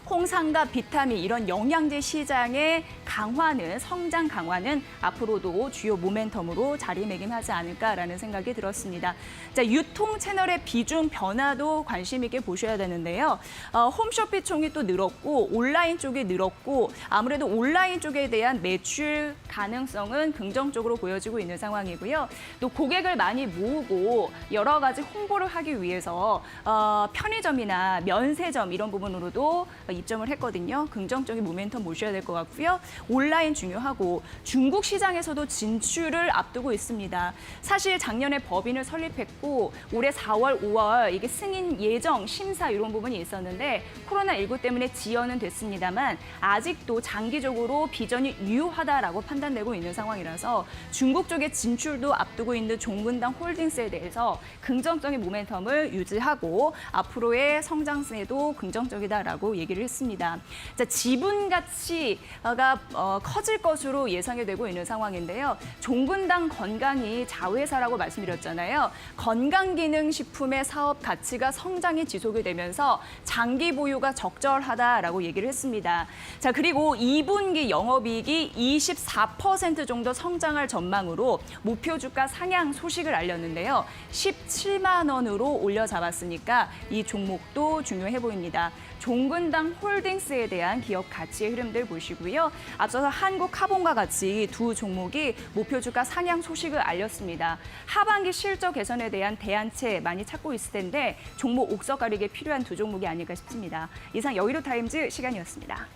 홍삼과 비타민 이런 영양제 시장의 강화는 성장 강화는 앞으로도 주요 모멘텀으로 자리매김하지 않을까라는 생각이 들었습니다. 자, 유통 채널의 비중 변화도 관심 있게 보셔야 되는데요. 홈쇼핑 총이 또 늘었고 온라인 쪽이 늘었고 아무래도 온라인 쪽에 대한 매출 가능성은 긍정적으로 보여지고 있는 상황이고요. 또 고객을 많이 모으고 여러 가지 홍보를 하기 위해서 편의점이나 면세점 이런 부분으로도 입점을 했거든요. 긍정적인 모멘텀 모셔야 될 것 같고요. 온라인 중요하고 중국 시장에서도 진출을 앞두고 있습니다. 사실 작년에 법인을 설립했고 올해 4월, 5월 이게 승인 예정, 심사 이런 부분이 있었는데 코로나19 때문에 지연은 됐습니다만 아직도 장기적으로 비전이 유효하다라고 판단되고 있는 상황이라서 중국 쪽의 진출도 앞두고 있는 종근당 홀딩스에 대해서 긍정적인 모멘텀을 유지하고 앞으로의 성장세도 긍정적이다라고 얘기를 했습니다. 자, 지분 가치가 커질 것으로 예상이 되고 있는 상황인데요. 종근당 건강이 자회사라고 말씀드렸잖아요. 건강기능식품의 사업 가치가 성장이 지속이 되면서 장기 보유가 적절하다라고 얘기를 했습니다. 자, 그리고 2분기 영업이익이 24% 정도 성장할 전망으로 목표 주가 상향 소식을 알렸는데요. 17만 원으로 올려 잡았으니까 이 종목도 중요해 보입니다. 종근당 홀딩스에 대한 기업 가치의 흐름들 보시고요. 앞서서 한국카본과 같이 두 종목이 목표 주가 상향 소식을 알렸습니다. 하반기 실적 개선에 대한 대안책 많이 찾고 있을 텐데 종목 옥석 가리기에 필요한 두 종목이 아닐까 싶습니다. 이상 여의도타임즈 시간이었습니다.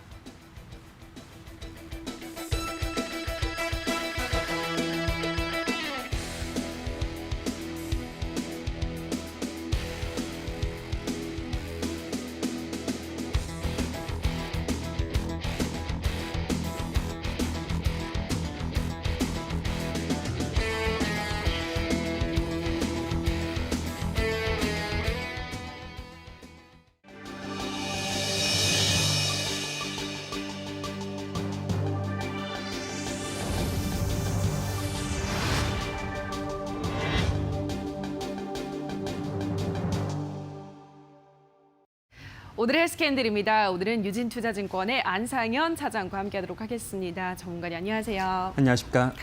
오늘의 헬스캔들입니다. 오늘은 유진투자증권의 안상현 차장과 함께하도록 하겠습니다. 전문가님 안녕하세요. 안녕하십니까.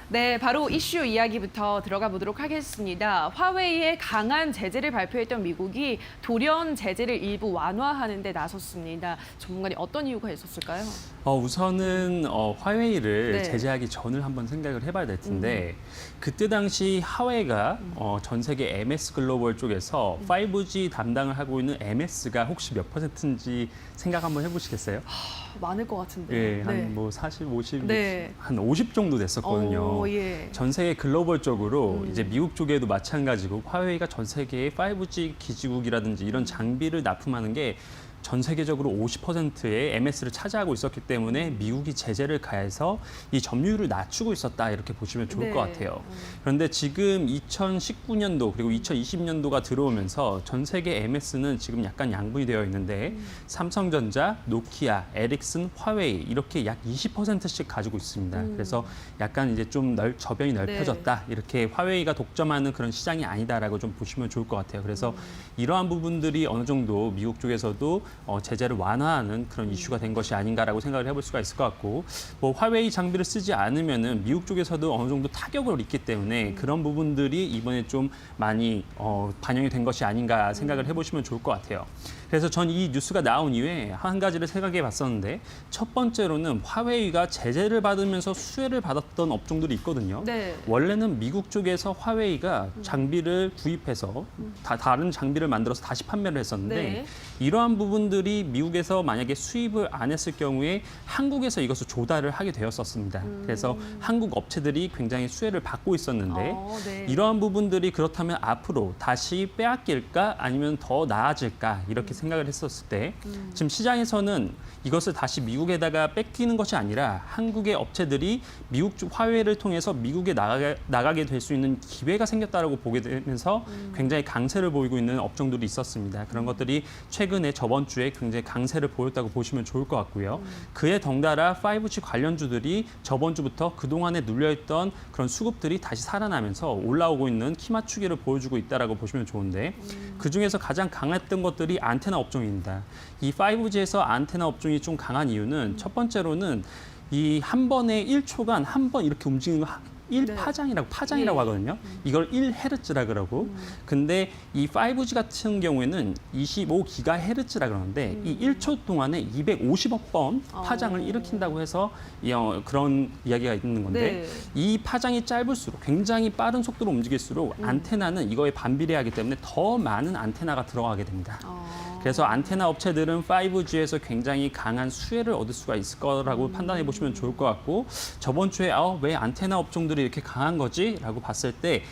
네, 바로 이슈 이야기부터 들어가 보도록 하겠습니다. 화웨이의 강한 제재를 발표했던 미국이 돌연 제재를 일부 완화하는 데 나섰습니다. 전문가님 어떤 이유가 있었을까요? 우선은 화웨이를 네. 제재하기 전을 한번 생각을 해봐야 될 텐데 그때 당시 화웨이가 전 세계 MS 글로벌 쪽에서 5G 담당을 하고 있는 MS가 혹시 몇 %인지 생각 한번 해보시겠어요? 많을 것 같은데. 예, 한 뭐 40, 50, 네. 한 50 정도 됐었거든요. 예. 전 세계 글로벌적으로 이제 미국 쪽에도 마찬가지고 화웨이가 전 세계의 5G 기지국이라든지 이런 장비를 납품하는 게 전 세계적으로 50%의 MS를 차지하고 있었기 때문에 미국이 제재를 가해서 이 점유율을 낮추고 있었다 이렇게 보시면 좋을 네. 것 같아요. 그런데 지금 2019년도 그리고 2020년도가 들어오면서 전 세계 MS는 지금 약간 양분이 되어 있는데 삼성전자, 노키아, 에릭슨, 화웨이 이렇게 약 20%씩 가지고 있습니다. 그래서 약간 이제 좀 저변이 넓혀졌다 이렇게 화웨이가 독점하는 그런 시장이 아니다라고 좀 보시면 좋을 것 같아요. 그래서 이러한 부분들이 어느 정도 미국 쪽에서도 제재를 완화하는 그런 이슈가 된 것이 아닌가라고 생각을 해볼 수가 있을 것 같고 뭐 화웨이 장비를 쓰지 않으면은 미국 쪽에서도 어느 정도 타격을 입기 때문에 그런 부분들이 이번에 좀 많이 반영이 된 것이 아닌가 생각을 해보시면 좋을 것 같아요. 그래서 전 이 뉴스가 나온 이후에 한 가지를 생각해 봤었는데 첫 번째로는 화웨이가 제재를 받으면서 수혜를 받았던 업종들이 있거든요. 네. 원래는 미국 쪽에서 화웨이가 장비를 구입해서 다른 장비를 만들어서 다시 판매를 했었는데 네. 이러한 부분들이 미국에서 만약에 수입을 안 했을 경우에 한국에서 이것을 조달을 하게 되었었습니다. 그래서 한국 업체들이 굉장히 수혜를 받고 있었는데 네. 이러한 부분들이 그렇다면 앞으로 다시 빼앗길까 아니면 더 나아질까 이렇게 생각을 했었을 때 지금 시장에서는 이것을 다시 미국에다가 뺏기는 것이 아니라 한국의 업체들이 미국 쪽 화웨이를 통해서 미국에 나가게 될 수 있는 기회가 생겼다라고 보게 되면서 굉장히 강세를 보이고 있는 업종들이 있었습니다. 그런 것들이 최근에 저번 주에 굉장히 강세를 보였다고 보시면 좋을 것 같고요. 그에 덩달아 5G 관련주들이 저번 주부터 그동안에 눌려있던 그런 수급들이 다시 살아나면서 올라오고 있는 키 맞추기를 보여주고 있다라고 보시면 좋은데 그중에서 가장 강했던 것들이 안테나 업종입니다. 이 5G에서 안테나 업종이 좀 강한 이유는 첫 번째로는 이 한 번에 1초간 한 번 이렇게 움직이는 거 1파장이라고 하거든요. 이걸 1헤르츠라 그러고. 근데 이 5G 같은 경우에는 25GHz라 그러는데 이 1초 동안에 250억 번 파장을 일으킨다고 해서 그런 이야기가 있는 건데 네. 이 파장이 짧을수록 굉장히 빠른 속도로 움직일수록 안테나는 이거에 반비례하기 때문에 더 많은 안테나가 들어가게 됩니다. 그래서 안테나 업체들은 5G에서 굉장히 강한 수혜를 얻을 수가 있을 거라고 판단해 보시면 좋을 것 같고 저번 주에 왜 안테나 업종들이 이렇게 강한 거지? 라고 봤을 때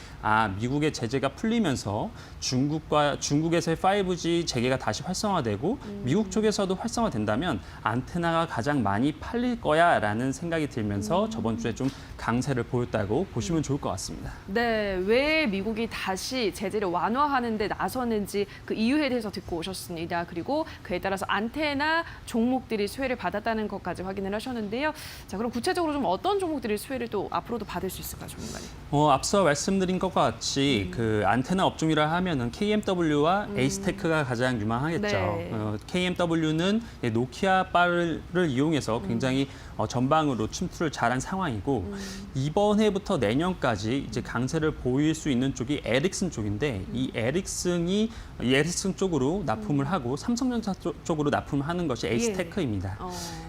미국의 제재가 풀리면서 중국에서의 5G 재개가 다시 활성화되고 미국 쪽에서도 활성화된다면 안테나가 가장 많이 팔릴 거야 라는 생각이 들면서 저번 주에 좀 강세를 보였다고 보시면 좋을 것 같습니다. 네, 왜 미국이 다시 제재를 완화하는 데 나섰는지 그 이유에 대해서 듣고 오셨습니다. 그리고 그에 따라서 안테나 종목들이 수혜를 받았다는 것까지 확인을 하셨는데요. 자, 그럼 구체적으로 좀 어떤 종목들이 수혜를 또 앞으로도 받을 수 있을까요, 전문가님? 앞서 말씀드린 것과 같이 그 안테나 업종이라 하면은 KMW와 에이스테크가 가장 유망하겠죠. 네. KMW는 노키아 바를 이용해서 굉장히 전방으로 침투를 잘한 상황이고 이번 해부터 내년까지 이제 강세를 보일 수 있는 쪽이 에릭슨 쪽인데 이 에릭슨 쪽으로 납품을 하고 삼성전자 쪽으로 납품을 하는 것이 에이스테크입니다.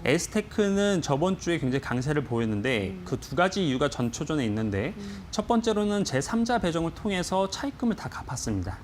에이스테크는 저번 주에 굉장히 강세를 보였는데 그 두 가지 이유가 전초전에 있는데 첫 번째로는 제3자 배정을 통해서 차입금을 다 갚았습니다.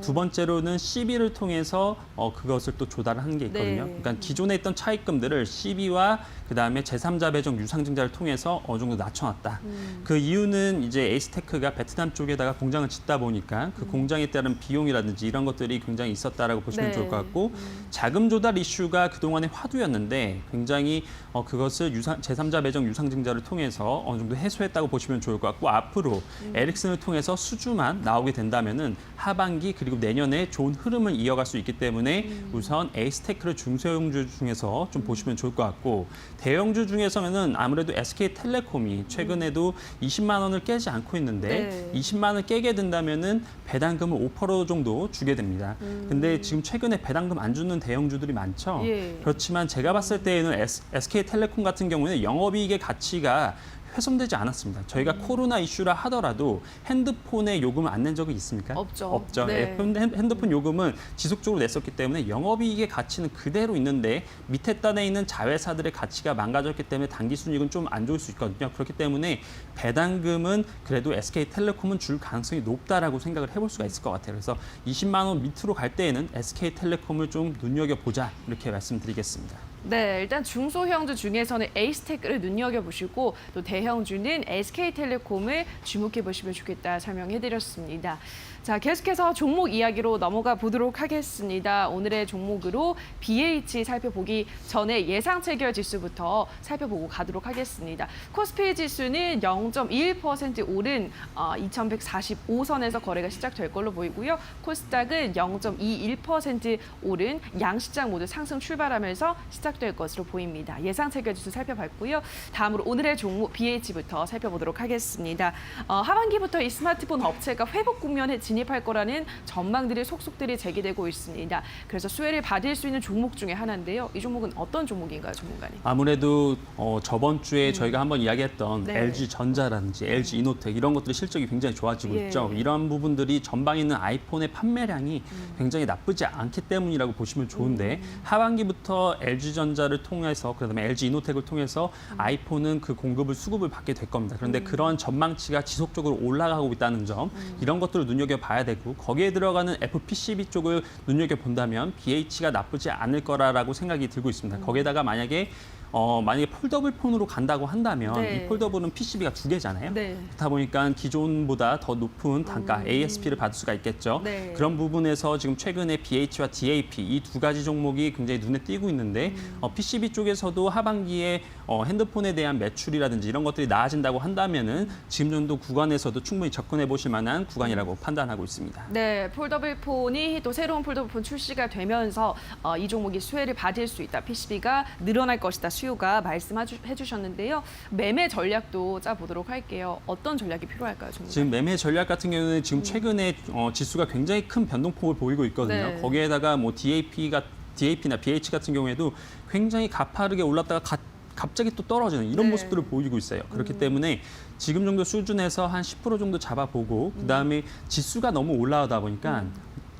두 번째로는 CB를 통해서 그것을 또 조달을 하는 게 있거든요. 네. 그러니까 기존에 있던 차입금들을 CB와 그다음에 제3자 배정 유상증자를 통해서 어느 정도 낮춰놨다. 그 이유는 이제 에이스테크가 베트남 쪽에다가 공장을 짓다 보니까 그 공장에 따른 비용이라든지 이런 것들이 굉장히 있었다라고 보시면 네. 좋을 것 같고 자금 조달 이슈가 그동안의 화두였는데 굉장히 그것을 제3자 배정 유상증자를 통해서 어느 정도 해소했다고 보시면 좋을 것 같고 앞으로 에릭슨을 통해서 수주만 나오게 된다면은 하반기 그리고 내년에 좋은 흐름을 이어갈 수 있기 때문에 우선 에이스테크를 중소형주 중에서 좀 보시면 좋을 것 같고 대형 대형주 중에서는 아무래도 SK텔레콤이 최근에도 20만 원을 깨지 않고 있는데 네. 20만 원 깨게 된다면은 배당금을 5% 정도 주게 됩니다. 근데 지금 최근에 배당금 안 주는 대형주들이 많죠. 예. 그렇지만 제가 봤을 때에는 SK텔레콤 같은 경우에는 영업이익의 가치가 훼손되지 않았습니다. 저희가 코로나 이슈라 하더라도 핸드폰에 요금을 안 낸 적이 있습니까? 없죠. 네. 핸드폰 요금은 지속적으로 냈었기 때문에 영업이익의 가치는 그대로 있는데 밑에 단에 있는 자회사들의 가치가 망가졌기 때문에 당기순이익은 좀 안 좋을 수 있거든요. 그렇기 때문에 배당금은 그래도 SK텔레콤은 줄 가능성이 높다라고 생각을 해볼 수가 있을 것 같아요. 그래서 20만 원 밑으로 갈 때에는 SK텔레콤을 좀 눈여겨보자 이렇게 말씀드리겠습니다. 네, 일단 중소형주 중에서는 에이스테크를 눈여겨보시고 또 대형주는 SK텔레콤을 주목해보시면 좋겠다 설명해드렸습니다. 자, 계속해서 종목 이야기로 넘어가 보도록 하겠습니다. 오늘의 종목으로 BH 살펴보기 전에 예상 체결 지수부터 살펴보고 가도록 하겠습니다. 코스피 지수는 0.21% 오른 2145선에서 거래가 시작될 걸로 보이고요. 코스닥은 0.21% 오른 양시장 모두 상승 출발하면서 시작될 것으로 보입니다. 예상 체결 지수 살펴봤고요. 다음으로 오늘의 종목 BH부터 살펴보도록 하겠습니다. 하반기부터 이 스마트폰 업체가 회복 국면에 진입할 거라는 전망들이 속속들이 제기되고 있습니다. 그래서 수혜를 받을 수 있는 종목 중에 하나인데요. 이 종목은 어떤 종목인가요, 전문가님? 아무래도 저번 주에 저희가 한번 이야기했던 네. LG전자라든지 LG이노텍 이런 것들이 실적이 굉장히 좋아지고 예. 있죠. 이러한 부분들이 전방에 있는 아이폰의 판매량이 굉장히 나쁘지 않기 때문이라고 보시면 좋은데 하반기부터 LG전자를 통해서 그다음에 LG이노텍을 통해서 아이폰은 그 공급을 수급을 받게 될 겁니다. 그런데 그런 전망치가 지속적으로 올라가고 있다는 점 이런 것들을 눈여겨봐야 되고 거기에 들어가는 FPCB 쪽을 눈여겨본다면 BH가 나쁘지 않을 거라고 생각이 들고 있습니다. 거기에다가 만약에 폴더블 폰으로 간다고 한다면 네. 이 폴더블은 PCB가 2개잖아요. 네. 그렇다 보니까 기존보다 더 높은 단가 ASP를 받을 수가 있겠죠. 네. 그런 부분에서 지금 최근에 BH와 DAP 이 두 가지 종목이 굉장히 눈에 띄고 있는데 PCB 쪽에서도 하반기에 핸드폰에 대한 매출이라든지 이런 것들이 나아진다고 한다면은 지금 정도 구간에서도 충분히 접근해 보실 만한 구간이라고 판단하고 있습니다. 네, 폴더블 폰이 또 새로운 폴더블 폰 출시가 되면서 이 종목이 수혜를 받을 수 있다. PCB가 늘어날 것이다. 수요가 말씀해 주셨는데요. 매매 전략도 짜보도록 할게요. 어떤 전략이 필요할까요, 전문가? 지금 매매 전략 같은 경우는 지금 최근에 지수가 굉장히 큰 변동폭을 보이고 있거든요. 네. 거기에다가 뭐 DAP나 BH 같은 경우에도 굉장히 가파르게 올랐다가 갑자기 또 떨어지는 이런 네. 모습들을 보이고 있어요. 그렇기 때문에 지금 정도 수준에서 한 10% 정도 잡아보고 그다음에 지수가 너무 올라오다 보니까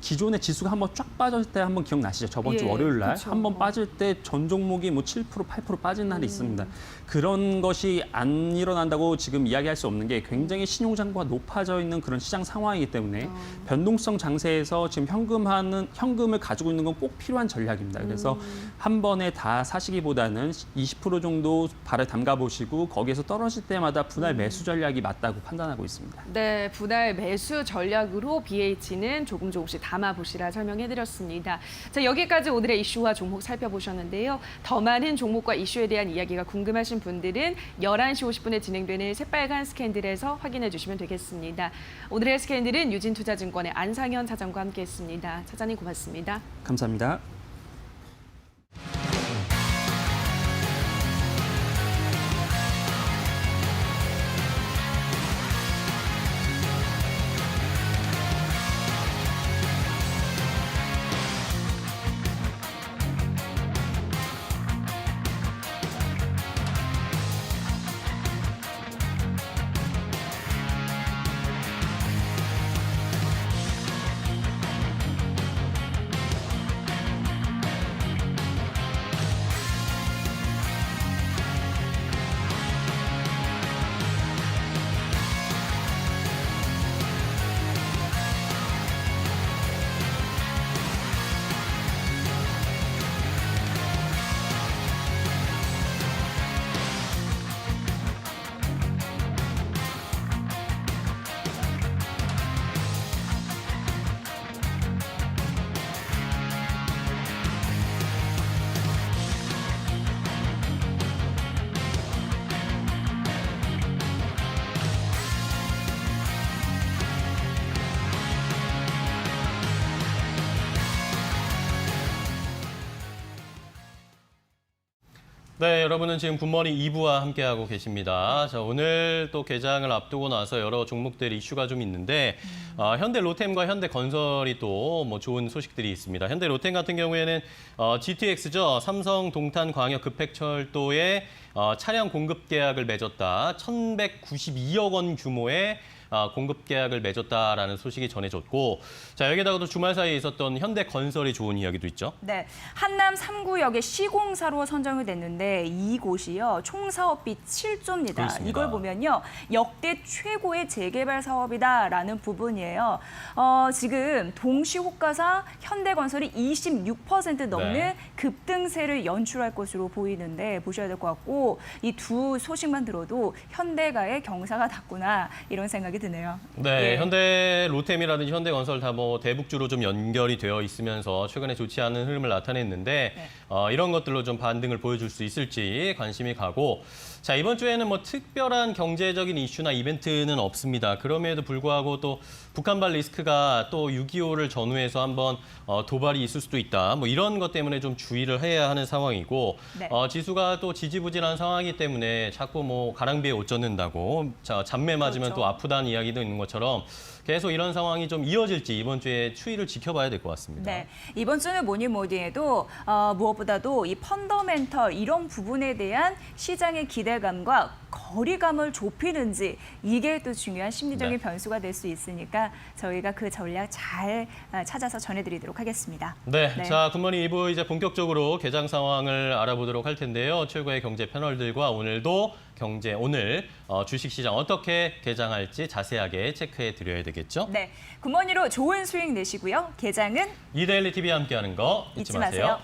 기존의 지수가 한번 쫙 빠졌을 때 한번 기억나시죠? 저번 주 예, 월요일 날 그쵸. 한번 빠질 때 전 종목이 뭐 7%, 8% 빠진 날이 있습니다. 그런 것이 안 일어난다고 지금 이야기할 수 없는 게 굉장히 신용장부가 높아져 있는 그런 시장 상황이기 때문에 변동성 장세에서 지금 현금을 가지고 있는 건 꼭 필요한 전략입니다. 그래서 한 번에 다 사시기보다는 20% 정도 발을 담가 보시고 거기에서 떨어질 때마다 분할 매수 전략이 맞다고 판단하고 있습니다. 네, 분할 매수 전략으로 BH는 조금씩 담아보시라 설명해드렸습니다. 자, 여기까지 오늘의 이슈와 종목 살펴보셨는데요. 더 많은 종목과 이슈에 대한 이야기가 궁금하신 분들은 11시 50분에 진행되는 새빨간 스캔들에서 확인해 주시면 되겠습니다. 오늘의 스캔들은 유진투자증권의 안상현 차장과 함께했습니다. 차장님 고맙습니다. 감사합니다. 네, 여러분은 지금 굿모닝 2부와 함께하고 계십니다. 자, 오늘 또 개장을 앞두고 나서 여러 종목들 이슈가 좀 있는데 현대 로템과 현대 건설이 또 뭐 좋은 소식들이 있습니다. 현대 로템 같은 경우에는 GTX죠. 삼성 동탄 광역 급행철도에 차량 공급 계약을 맺었다. 1,192억 원 규모의 공급 계약을 맺었다라는 소식이 전해졌고, 자, 여기다가도 주말 사이에 있었던 현대 건설이 좋은 이야기도 있죠. 네, 한남 3구역의 시공사로 선정이 됐는데 이곳이요 총 사업비 7조입니다. 그렇습니다. 이걸 보면요 역대 최고의 재개발 사업이다라는 부분이에요. 지금 동시호가상 현대건설이 26% 넘는 네. 급등세를 연출할 것으로 보이는데 보셔야 될 것 같고 이 두 소식만 들어도 현대가의 경사가 닿구나 이런 생각이 드네요. 네, 예. 현대 로템이라든지 현대건설 다 뭐 대북주로 좀 연결이 되어 있으면서 최근에 좋지 않은 흐름을 나타냈는데 네. 이런 것들로 좀 반등을 보여줄 수 있을지 관심이 가고, 자, 이번 주에는 뭐 특별한 경제적인 이슈나 이벤트는 없습니다. 그럼에도 불구하고 또 북한발 리스크가 또 6.25를 전후해서 한번 도발이 있을 수도 있다. 뭐 이런 것 때문에 좀 주의를 해야 하는 상황이고, 네. 지수가 또 지지부진한 상황이기 때문에 자꾸 뭐 가랑비에 옷 젖는다고 잡매 맞으면 그렇죠. 또 아프다는 이야기도 있는 것처럼 계속 이런 상황이 좀 이어질지 이번 주에 추이를 지켜봐야 될 것 같습니다. 네, 이번 주는 뭐니 해도 무엇보다도 이 펀더멘털 이런 부분에 대한 시장의 기대감과 거리감을 좁히는지 이게 또 중요한 심리적인 네. 변수가 될 수 있으니까 저희가 그 전략 잘 찾아서 전해드리도록 하겠습니다. 네, 네. 자, 굿모닝 2부 이제 본격적으로 개장 상황을 알아보도록 할 텐데요. 최고의 경제 패널들과 오늘도 오늘 주식시장 어떻게 개장할지 자세하게 체크해 드려야 되겠죠? 네, 굿모닝으로 좋은 수익 내시고요. 개장은 이데일리 TV와 함께하는 거 잊지 마세요.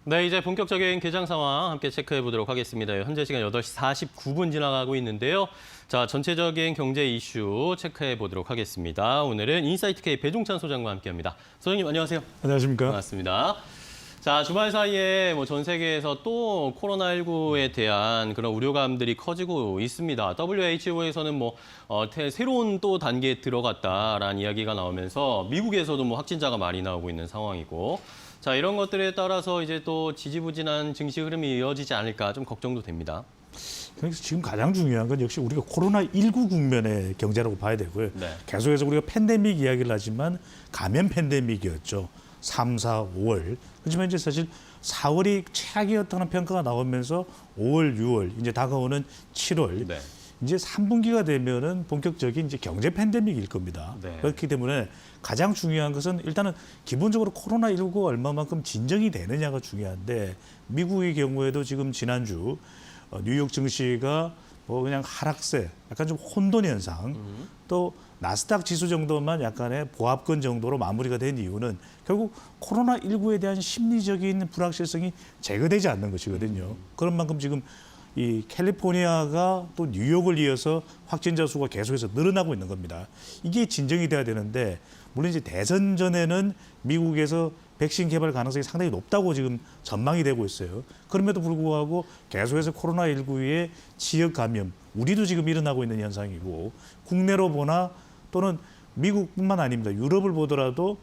네, 이제 본격적인 개장 상황 함께 체크해 보도록 하겠습니다. 현재 시간 8시 49분 지나가고 있는데요. 자, 전체적인 경제 이슈 체크해 보도록 하겠습니다. 오늘은 인사이트K 배종찬 소장과 함께합니다. 소장님 안녕하세요. 안녕하십니까. 반갑습니다. 자, 주말 사이에 뭐 전 세계에서 또 코로나19에 대한 그런 우려감들이 커지고 있습니다. WHO에서는 뭐 새로운 또 단계에 들어갔다라는 이야기가 나오면서 미국에서도 뭐 확진자가 많이 나오고 있는 상황이고, 자, 이런 것들에 따라서 이제 또 지지부진한 증시 흐름이 이어지지 않을까 좀 걱정도 됩니다. 그래서 지금 가장 중요한 건 역시 우리가 코로나19 국면의 경제라고 봐야 되고요. 네. 계속해서 우리가 팬데믹 이야기를 하지만 감염 팬데믹이었죠. 3, 4, 5월. 하지만 이제 사실 4월이 최악이었다는 평가가 나오면서 5월, 6월, 이제 다가오는 7월. 네. 이제 3분기가 되면은 본격적인 이제 경제 팬데믹일 겁니다. 네. 그렇기 때문에 가장 중요한 것은 일단은 기본적으로 코로나19가 얼마만큼 진정이 되느냐가 중요한데, 미국의 경우에도 지금 지난주 뉴욕 증시가 뭐 그냥 하락세, 약간 좀 혼돈 현상, 또 나스닥 지수 정도만 약간의 보합권 정도로 마무리가 된 이유는 결국 코로나19에 대한 심리적인 불확실성이 제거되지 않는 것이거든요. 그런 만큼 지금 이 캘리포니아가 또 뉴욕을 이어서 확진자 수가 계속해서 늘어나고 있는 겁니다. 이게 진정이 돼야 되는데, 물론 이제 대선 전에는 미국에서 백신 개발 가능성이 상당히 높다고 지금 전망이 되고 있어요. 그럼에도 불구하고 계속해서 코로나19의 지역 감염, 우리도 지금 일어나고 있는 현상이고, 국내로 보나 또는 미국뿐만 아닙니다. 유럽을 보더라도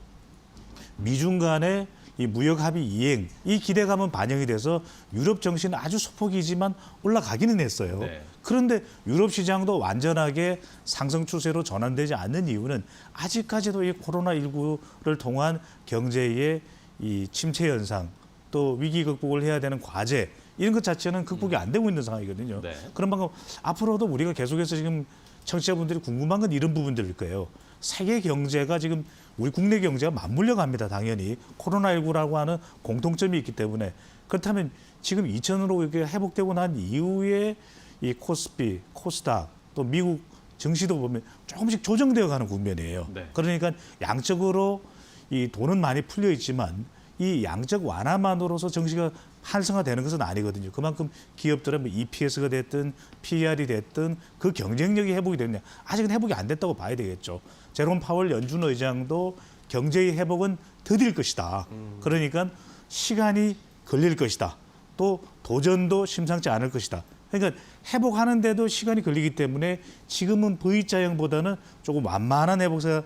미중 간의 이 무역 합의 이행, 이 기대감은 반영이 돼서 유럽 정시는 아주 소폭이지만 올라가기는 했어요. 네. 그런데 유럽 시장도 완전하게 상승 추세로 전환되지 않는 이유는 아직까지도 이 코로나19를 통한 경제의 이 침체 현상, 또 위기 극복을 해야 되는 과제, 이런 것 자체는 극복이 안 되고 있는 상황이거든요. 네. 그런 만큼 앞으로도 우리가 계속해서 지금 청취자분들이 궁금한 건 이런 부분들일 거예요. 세계 경제가 지금 우리 국내 경제가 맞물려 갑니다. 당연히 코로나19라고 하는 공통점이 있기 때문에 그렇다면 지금 2000으로 이렇게 회복되고 난 이후에 이 코스피, 코스닥 또 미국 증시도 보면 조금씩 조정되어 가는 국면이에요. 네. 그러니까 양적으로 이 돈은 많이 풀려 있지만 이 양적 완화만으로서 증시가 활성화되는 것은 아니거든요. 그만큼 기업들은 뭐 EPS가 됐든 PER이 됐든 그 경쟁력이 회복이 됐냐. 아직은 회복이 안 됐다고 봐야 되겠죠. 제롬 파월 연준 의장도 경제의 회복은 더딜 것이다. 그러니까 시간이 걸릴 것이다. 또 도전도 심상치 않을 것이다. 그러니까 회복하는데도 시간이 걸리기 때문에 지금은 V자형보다는 조금 완만한 회복세가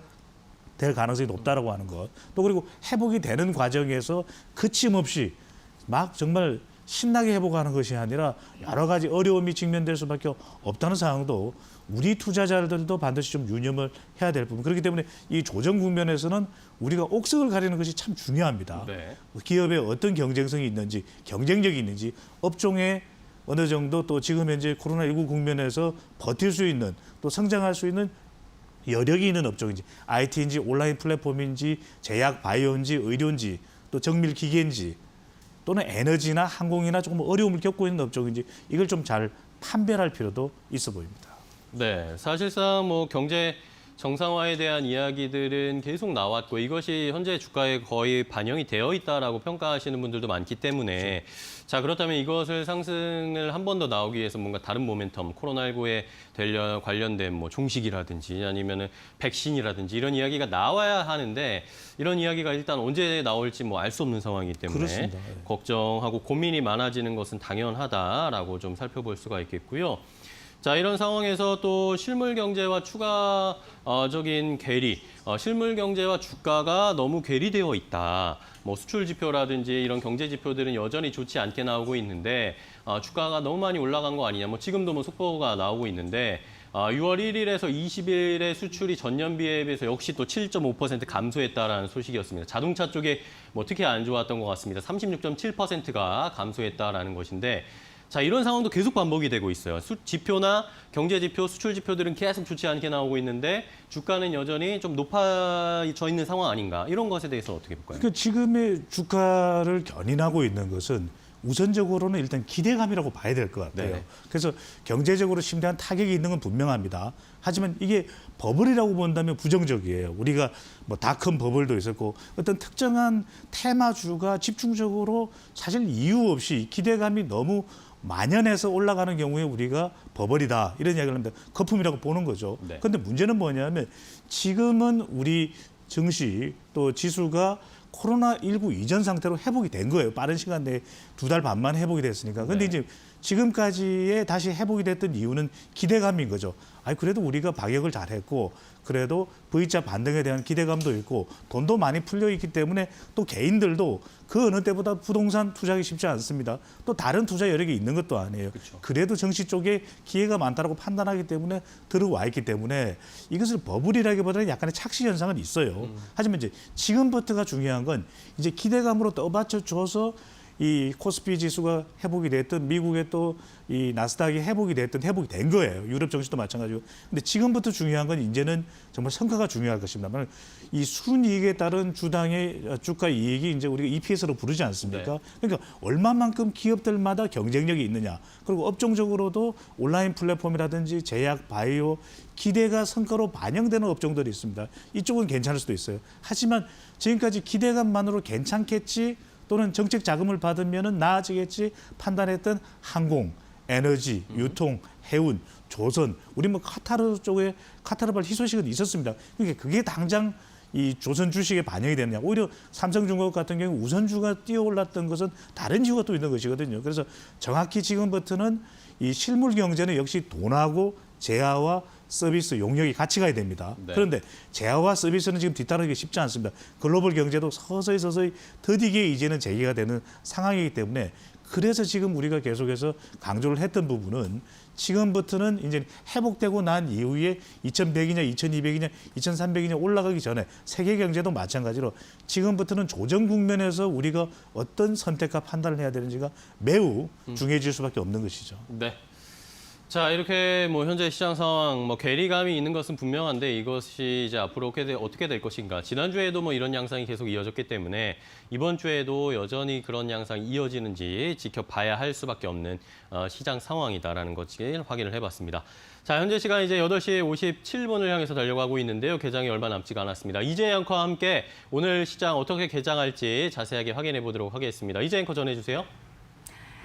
될 가능성이 높다라고 하는 것. 또 그리고 회복이 되는 과정에서 거침없이 막 정말 신나게 회복하는 것이 아니라 여러 가지 어려움이 직면될 수밖에 없다는 상황도 우리 투자자들도 반드시 좀 유념을 해야 될 부분. 그렇기 때문에 이 조정 국면에서는 우리가 옥석을 가리는 것이 참 중요합니다. 네. 기업에 어떤 경쟁성이 있는지, 경쟁력이 있는지, 업종에 어느 정도 또 지금 현재 코로나19 국면에서 버틸 수 있는 또 성장할 수 있는 여력이 있는 업종인지, IT인지 온라인 플랫폼인지, 제약, 바이오인지, 의료인지, 또 정밀 기계인지, 또는 에너지나 항공이나 조금 어려움을 겪고 있는 업종인지 이걸 좀 잘 판별할 필요도 있어 보입니다. 네, 사실상 뭐 경제 정상화에 대한 이야기들은 계속 나왔고 이것이 현재 주가에 거의 반영이 되어 있다라고 평가하시는 분들도 많기 때문에 자 그렇다면 이것을 상승을 한 번 더 나오기 위해서 뭔가 다른 모멘텀 코로나19에 관련된 뭐 종식이라든지 아니면은 백신이라든지 이런 이야기가 나와야 하는데 이런 이야기가 일단 언제 나올지 뭐 알 수 없는 상황이기 때문에 그렇습니다. 걱정하고 고민이 많아지는 것은 당연하다라고 좀 살펴볼 수가 있겠고요. 자, 이런 상황에서 또 실물 경제와 추가적인 괴리, 실물 경제와 주가가 너무 괴리되어 있다. 뭐 수출 지표라든지 이런 경제 지표들은 여전히 좋지 않게 나오고 있는데 주가가 너무 많이 올라간 거 아니냐. 뭐 지금도 뭐 속보가 나오고 있는데 6월 1일에서 20일의 수출이 전년비에 비해서 역시 또 7.5% 감소했다라는 소식이었습니다. 자동차 쪽에 뭐 특히 안 좋았던 것 같습니다. 36.7%가 감소했다라는 것인데 자, 이런 상황도 계속 반복이 되고 있어요. 지표나 경제 지표, 수출 지표들은 계속 좋지 않게 나오고 있는데 주가는 여전히 좀 높아져 있는 상황 아닌가? 이런 것에 대해서 어떻게 볼까요? 그러니까 지금의 주가를 견인하고 있는 것은 우선적으로는 일단 기대감이라고 봐야 될 것 같아요. 네. 그래서 경제적으로 심대한 타격이 있는 건 분명합니다. 하지만 이게 버블이라고 본다면 부정적이에요. 우리가 뭐 닷컴 버블도 있었고 어떤 특정한 테마주가 집중적으로 사실 이유 없이 기대감이 너무 만연해서 올라가는 경우에 우리가 버블이다 이런 이야기를 합니다. 거품이라고 보는 거죠. 네. 그런데 문제는 뭐냐면 지금은 우리 증시 또 지수가 코로나19 이전 상태로 회복이 된 거예요. 빠른 시간 내에 2달 반만 회복이 됐으니까. 근데 네. 이제 지금까지의 다시 회복이 됐던 이유는 기대감인 거죠. 아니 그래도 우리가 방역을 잘했고 그래도 V자 반등에 대한 기대감도 있고 돈도 많이 풀려 있기 때문에 또 개인들도 그 어느 때보다 부동산 투자하기 쉽지 않습니다. 또 다른 투자 여력이 있는 것도 아니에요. 그렇죠. 그래도 정시 쪽에 기회가 많다라고 판단하기 때문에 들어와 있기 때문에 이것을 버블이라기보다는 약간의 착시 현상은 있어요. 하지만 이제 지금부터가 중요한 건 이제 기대감으로 떠받쳐줘서 이 코스피 지수가 회복이 됐든 미국의 또 이 나스닥이 회복이 됐든 회복이 된 거예요. 유럽 증시도 마찬가지고. 근데 지금부터 중요한 건 이제는 정말 성과가 중요할 것입니다. 이 순이익에 따른 주당의 주가 이익이 이제 우리가 EPS로 부르지 않습니까? 네. 그러니까 얼마만큼 기업들마다 경쟁력이 있느냐. 그리고 업종적으로도 온라인 플랫폼이라든지 제약, 바이오 기대가 성과로 반영되는 업종들이 있습니다. 이쪽은 괜찮을 수도 있어요. 하지만 지금까지 기대감만으로 괜찮겠지 또는 정책 자금을 받으면 나아지겠지 판단했던 항공, 에너지, 유통, 해운, 조선, 우리 뭐 카타르 쪽에 카타르발 희소식은 있었습니다. 그러니까 그게 당장 이 조선 주식에 반영이 되느냐. 오히려 삼성중공업 같은 경우 우선주가 뛰어올랐던 것은 다른 이유가 또 있는 것이거든요. 그래서 정확히 지금부터는 이 실물 경제는 역시 돈하고 재화와 서비스 용역이 같이 가야 됩니다. 네. 그런데 재화와 서비스는 지금 뒤따르기 쉽지 않습니다. 글로벌 경제도 서서히 더디게 이제는 재개가 되는 상황이기 때문에 그래서 지금 우리가 계속해서 강조를 했던 부분은 지금부터는 이제 회복되고 난 이후에 2100이냐 2200이냐 2300이냐 올라가기 전에 세계 경제도 마찬가지로 지금부터는 조정 국면에서 우리가 어떤 선택과 판단을 해야 되는지가 매우 중요해질 수밖에 없는 것이죠. 네. 자, 이렇게 뭐 현재 시장 상황 뭐 괴리감이 있는 것은 분명한데 이것이 이제 앞으로 어떻게 될 것인가. 지난주에도 뭐 이런 양상이 계속 이어졌기 때문에 이번 주에도 여전히 그런 양상이 이어지는지 지켜봐야 할 수밖에 없는 시장 상황이다라는 것을 확인을 해봤습니다. 자, 현재 시간 이제 8시 57분을 향해서 달려가고 있는데요. 개장이 얼마 남지가 않았습니다. 이재 앵커와 함께 오늘 시장 어떻게 개장할지 자세하게 확인해 보도록 하겠습니다. 이재 앵커 전해주세요.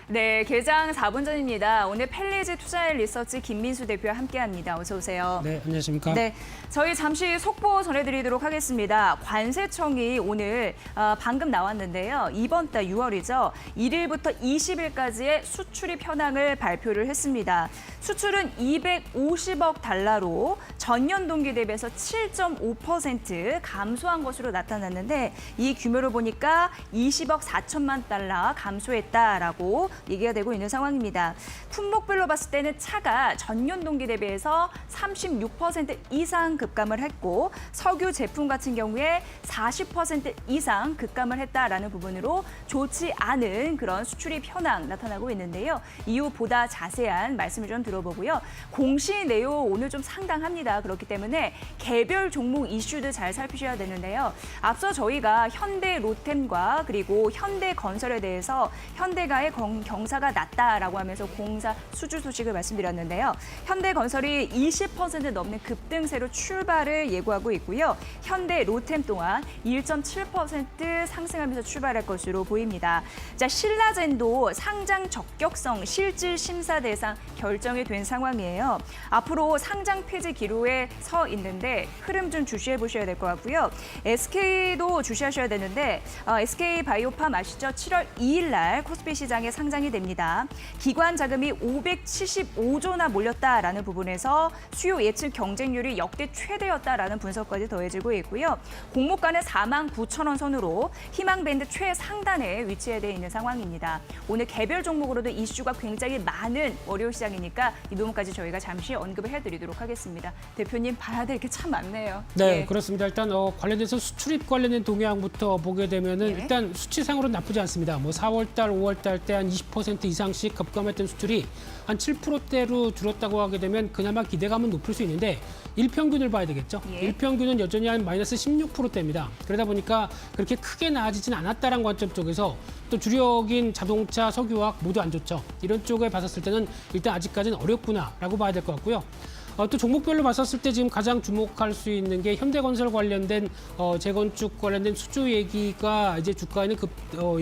네, 개장 4분 전입니다. 오늘 펠리즈 투자일 리서치 김민수 대표와 함께합니다. 어서 오세요. 네, 안녕하십니까? 네, 저희 잠시 속보 전해드리도록 하겠습니다. 관세청이 오늘 방금 나왔는데요. 이번 달 6월이죠. 1일부터 20일까지의 수출입 현황을 발표를 했습니다. 수출은 250억 달러로 전년 동기 대비해서 7.5% 감소한 것으로 나타났는데 이 규모를 보니까 20억 4천만 달러 감소했다라고 얘기가 되고 있는 상황입니다. 품목별로 봤을 때는 차가 전년 동기 대비해서 36% 이상 급감을 했고 석유 제품 같은 경우에 40% 이상 급감을 했다라는 부분으로 좋지 않은 그런 수출입 현황 나타나고 있는데요. 이후 보다 자세한 말씀을 좀 들어보고요. 공시 내용 오늘 좀 상당합니다. 그렇기 때문에 개별 종목 이슈도 잘 살피셔야 되는데요. 앞서 저희가 현대 로템과 그리고 현대건설에 대해서 현대가의 경사가 낮다라고 하면서 공사 수주 소식을 말씀드렸는데요. 현대건설이 20% 넘는 급등세로 출발을 예고하고 있고요. 현대 로템 또한 1.7% 상승하면서 출발할 것으로 보입니다. 자, 신라젠도 상장 적격성 실질 심사 대상 결정이 된 상황이에요. 앞으로 상장 폐지 기로에 서 있는데 흐름 좀 주시해 보셔야 될 것 같고요. SK도 주시하셔야 되는데 SK 바이오팜 아시죠? 7월 2일 날 코스피 시장에 상장이 됩니다. 기관 자금이 575조나 몰렸다라는 부분에서 수요 예측 경쟁률이 역대 최대였다라는 분석까지 더해지고 있고요. 공모가는 49,000원 선으로 희망밴드 최상단에 위치해 있는 상황입니다. 오늘 개별 종목으로도 이슈가 굉장히 많은 월요일 시장이니까 이 부분까지 저희가 잠시 언급을 해드리도록 하겠습니다. 대표님 봐야 될 게 참 많네요. 네, 예. 그렇습니다. 일단 관련돼서 수출입 관련된 동향부터 보게 되면은 예. 일단 수치상으로는 나쁘지 않습니다. 뭐 4월달, 5월달 때 한 20% 이상씩 급감했던 수출이 한 7%대로 줄었다고 하게 되면 그나마 기대감은 높을 수 있는데 일평균을 봐야 되겠죠. 예. 일평균은 여전히 한 마이너스 16%대입니다. 그러다 보니까 그렇게 크게 나아지진 않았다는 관점 쪽에서 또 주력인 자동차, 석유화학 모두 안 좋죠. 이런 쪽에 봤었을 때는 일단 아직까지는 어렵구나라고 봐야 될 것 같고요. 또 종목별로 봤었을 때 지금 가장 주목할 수 있는 게 현대건설 관련된 재건축 관련된 수주 얘기가 이제 주가에는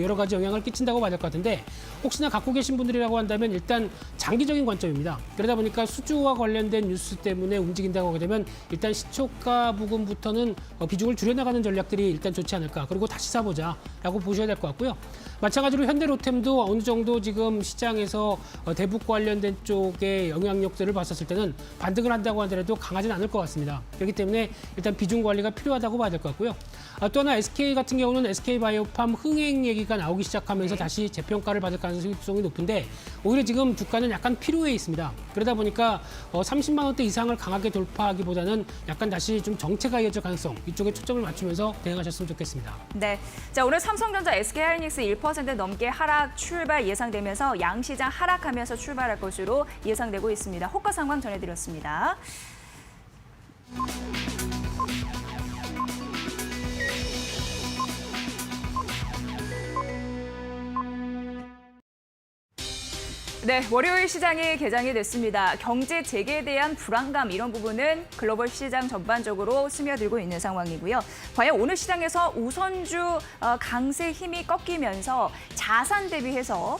여러 가지 영향을 끼친다고 봐야 될 것 같은데 혹시나 갖고 계신 분들이라고 한다면 일단 장기적인 관점입니다. 그러다 보니까 수주와 관련된 뉴스 때문에 움직인다고 하게 되면 일단 시초가 부분부터는 비중을 줄여나가는 전략들이 일단 좋지 않을까. 그리고 다시 사보자라고 보셔야 될 것 같고요. 마찬가지로 현대로템도 어느 정도 지금 시장에서 대북 관련된 쪽의 영향력들을 봤었을 때는 반등을 한다고 하더라도 강하지는 않을 것 같습니다. 그렇기 때문에 일단 비중 관리가 필요하다고 봐야 될 것 같고요. 또 하나 SK 같은 경우는 SK바이오팜 흥행 얘기가 나오기 시작하면서 다시 재평가를 받을 가능성이 높은데 오히려 지금 주가는 약간 피로해 있습니다. 그러다 보니까 30만 원대 이상을 강하게 돌파하기보다는 약간 다시 좀 정체가 이어질 가능성 이쪽에 초점을 맞추면서 대응하셨으면 좋겠습니다. 네, 자 오늘 삼성전자, SK하이닉스 1% 넘게 하락 출발 예상되면서 양시장 하락하면서 출발할 것으로 예상되고 있습니다. 호가 상황 전해드렸습니다. 네, 월요일 시장이 개장이 됐습니다. 경제 재개에 대한 불안감 이런 부분은 글로벌 시장 전반적으로 스며들고 있는 상황이고요. 과연 오늘 시장에서 우선주 강세 힘이 꺾이면서 자산 대비해서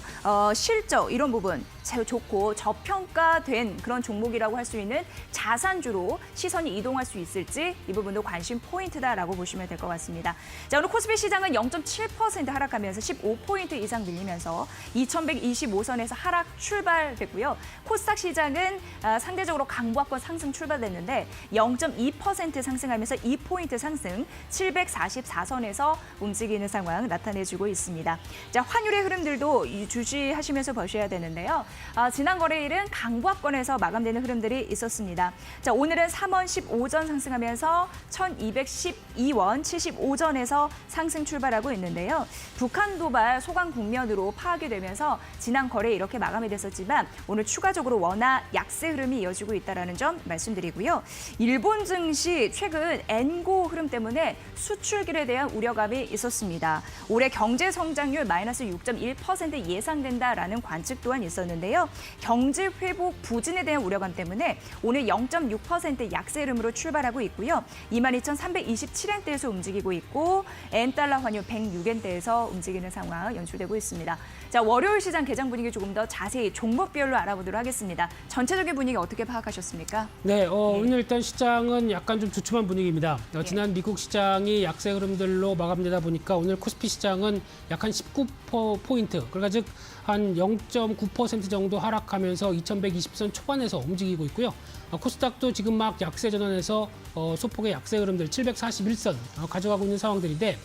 실적 이런 부분 좋고 저평가된 그런 종목이라고 할 수 있는 자산주로 시선이 이동할 수 있을지 이 부분도 관심 포인트다라고 보시면 될 것 같습니다. 자, 오늘 코스피 시장은 0.7% 하락하면서 15포인트 이상 밀리면서 2125선에서 하락 출발됐고요. 코스닥 시장은 상대적으로 강보합권 상승 출발됐는데 0.2% 상승하면서 2포인트 상승 744선에서 움직이는 상황 나타내주고 있습니다. 자, 환율의 흐름들도 주시하시면서 보셔야 되는데요. 지난 거래일은 강보합권에서 마감되는 흐름들이 있었습니다. 자, 오늘은 3원 15전 상승하면서 1212원 75전에서 상승 출발하고 있는데요. 북한 도발 소강 국면으로 파악이 되면서 지난 거래 이렇게 마감이 됐었지만 오늘 추가적으로 원화 약세 흐름이 이어지고 있다는 점 말씀드리고요. 일본 증시 최근 엔고 흐름 때문에 수출길에 대한 우려감이 있었습니다. 올해 경제 성장률 마이너스 6.1% 예상된다라는 관측 또한 있었는데요. 경제 회복 부진에 대한 우려감 때문에 오늘 0.6% 약세 흐름으로 출발하고 있고요. 22,327엔대에서 움직이고 있고 엔달러 환율 106엔대에서 움직이는 상황 연출되고 있습니다. 자, 월요일 시장 개장 분위기 조금 더 자세히 종목별로 알아보도록 하겠습니다. 전체적인 분위기 어떻게 파악하셨습니까? 네, 오늘 일단 시장은 약간 좀 주춤한 분위기입니다. 지난 미국 시장이 약세 흐름들로 마감되다 보니까 오늘 코스피 시장은 약 한 19포인트, 그러니까 즉 한 0.9% 정도 하락하면서 2120선 초반에서 움직이고 있고요. 코스닥도 지금 막 약세 전환에서 소폭의 약세 흐름들 741선 가져가고 있는 상황들인데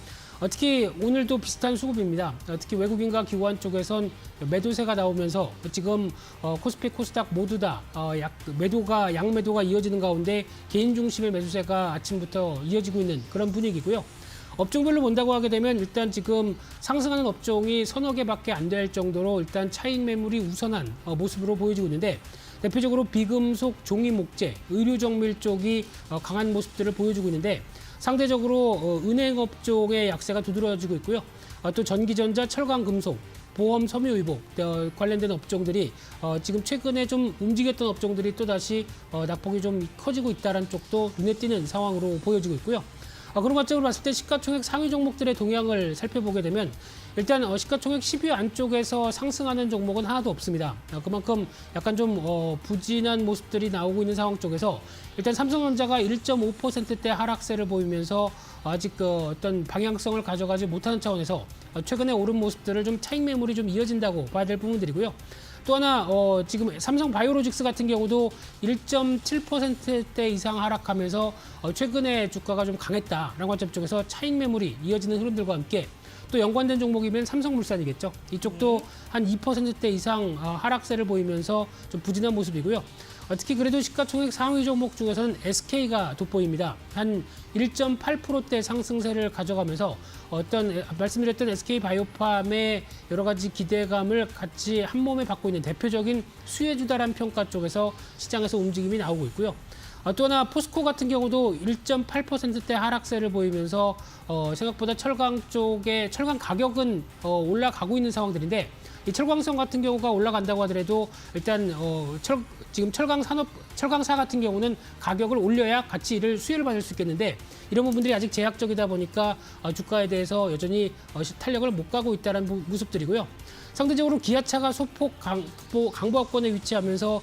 특히 오늘도 비슷한 수급입니다. 특히 외국인과 기관 쪽에선 매도세가 나오면서 지금 코스피, 코스닥 모두 다 양매도가 이어지는 가운데 개인 중심의 매수세가 아침부터 이어지고 있는 그런 분위기고요. 업종별로 본다고 하게 되면 일단 지금 상승하는 업종이 서너 개밖에 안 될 정도로 일단 차익 매물이 우선한 모습으로 보여지고 있는데 대표적으로 비금속, 종이 목재, 의류 정밀 쪽이 강한 모습들을 보여주고 있는데 상대적으로 은행업 쪽의 약세가 두드러지고 있고요. 또 전기전자, 철강, 금속, 보험, 섬유의복 관련된 업종들이 지금 최근에 좀 움직였던 업종들이 또다시 낙폭이 좀 커지고 있다는 쪽도 눈에 띄는 상황으로 보여지고 있고요. 그런 관점으로 봤을 때 시가총액 상위 종목들의 동향을 살펴보게 되면 일단 시가총액 10위 안쪽에서 상승하는 종목은 하나도 없습니다. 그만큼 약간 좀 부진한 모습들이 나오고 있는 상황 쪽에서 일단 삼성전자가 1.5%대 하락세를 보이면서 아직 어떤 방향성을 가져가지 못하는 차원에서 최근에 오른 모습들을 좀 차익 매물이 좀 이어진다고 봐야 될 부분들이고요. 또 하나 지금 삼성 바이오로직스 같은 경우도 1.7%대 이상 하락하면서 최근에 주가가 좀 강했다라는 관점 쪽에서 차익 매물이 이어지는 흐름들과 함께 또 연관된 종목이면 삼성물산이겠죠. 이쪽도 한 2%대 이상 하락세를 보이면서 좀 부진한 모습이고요. 특히 그래도 시가총액 상위 종목 중에서는 SK가 돋보입니다. 한 1.8%대 상승세를 가져가면서 말씀드렸던 SK바이오팜의 여러 가지 기대감을 같이 한 몸에 받고 있는 대표적인 수혜주다라는 평가 쪽에서 시장에서 움직임이 나오고 있고요. 또 하나 포스코 같은 경우도 1.8%대 하락세를 보이면서 생각보다 철강 가격은 올라가고 있는 상황들인데 이 철광성 같은 경우가 올라간다고 하더라도 일단 지금 철강사 같은 경우는 가격을 올려야 같이 수혜를 받을 수 있겠는데 이런 부분들이 아직 제약적이다 보니까 주가에 대해서 여전히 탄력을 못 가고 있다는 모습들이고요. 상대적으로 기아차가 소폭 강보합권에 위치하면서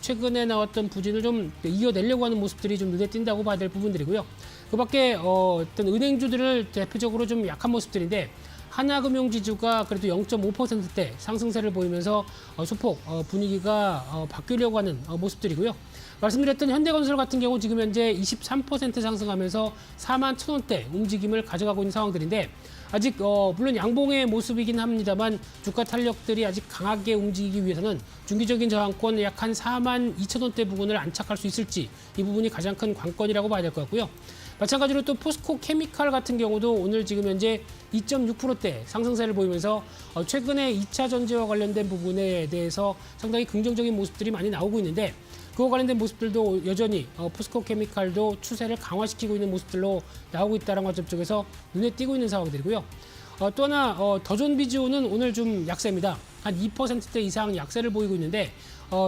최근에 나왔던 부진을 좀 이어내려고 하는 모습들이 좀 눈에 띈다고 봐야 될 부분들이고요. 그밖에 어떤 은행주들을 대표적으로 좀 약한 모습들인데 하나금융지주가 그래도 0.5%대 상승세를 보이면서 소폭 분위기가 바뀌려고 하는 모습들이고요. 말씀드렸던 현대건설 같은 경우 지금 현재 23% 상승하면서 41,000원대 움직임을 가져가고 있는 상황들인데 아직 물론 양봉의 모습이긴 합니다만 주가 탄력들이 아직 강하게 움직이기 위해서는 중기적인 저항권 약 한 42,000원대 부근을 안착할 수 있을지 이 부분이 가장 큰 관건이라고 봐야 될 것 같고요. 마찬가지로 또 포스코 케미칼 같은 경우도 오늘 지금 현재 2.6%대 상승세를 보이면서 최근에 2차 전지와 관련된 부분에 대해서 상당히 긍정적인 모습들이 많이 나오고 있는데 그와 관련된 모습들도 여전히 포스코 케미칼도 추세를 강화시키고 있는 모습들로 나오고 있다는 관점 쪽에서 눈에 띄고 있는 상황들이고요. 또 하나 더존 비즈오는 오늘 좀 약세입니다. 한 2%대 이상 약세를 보이고 있는데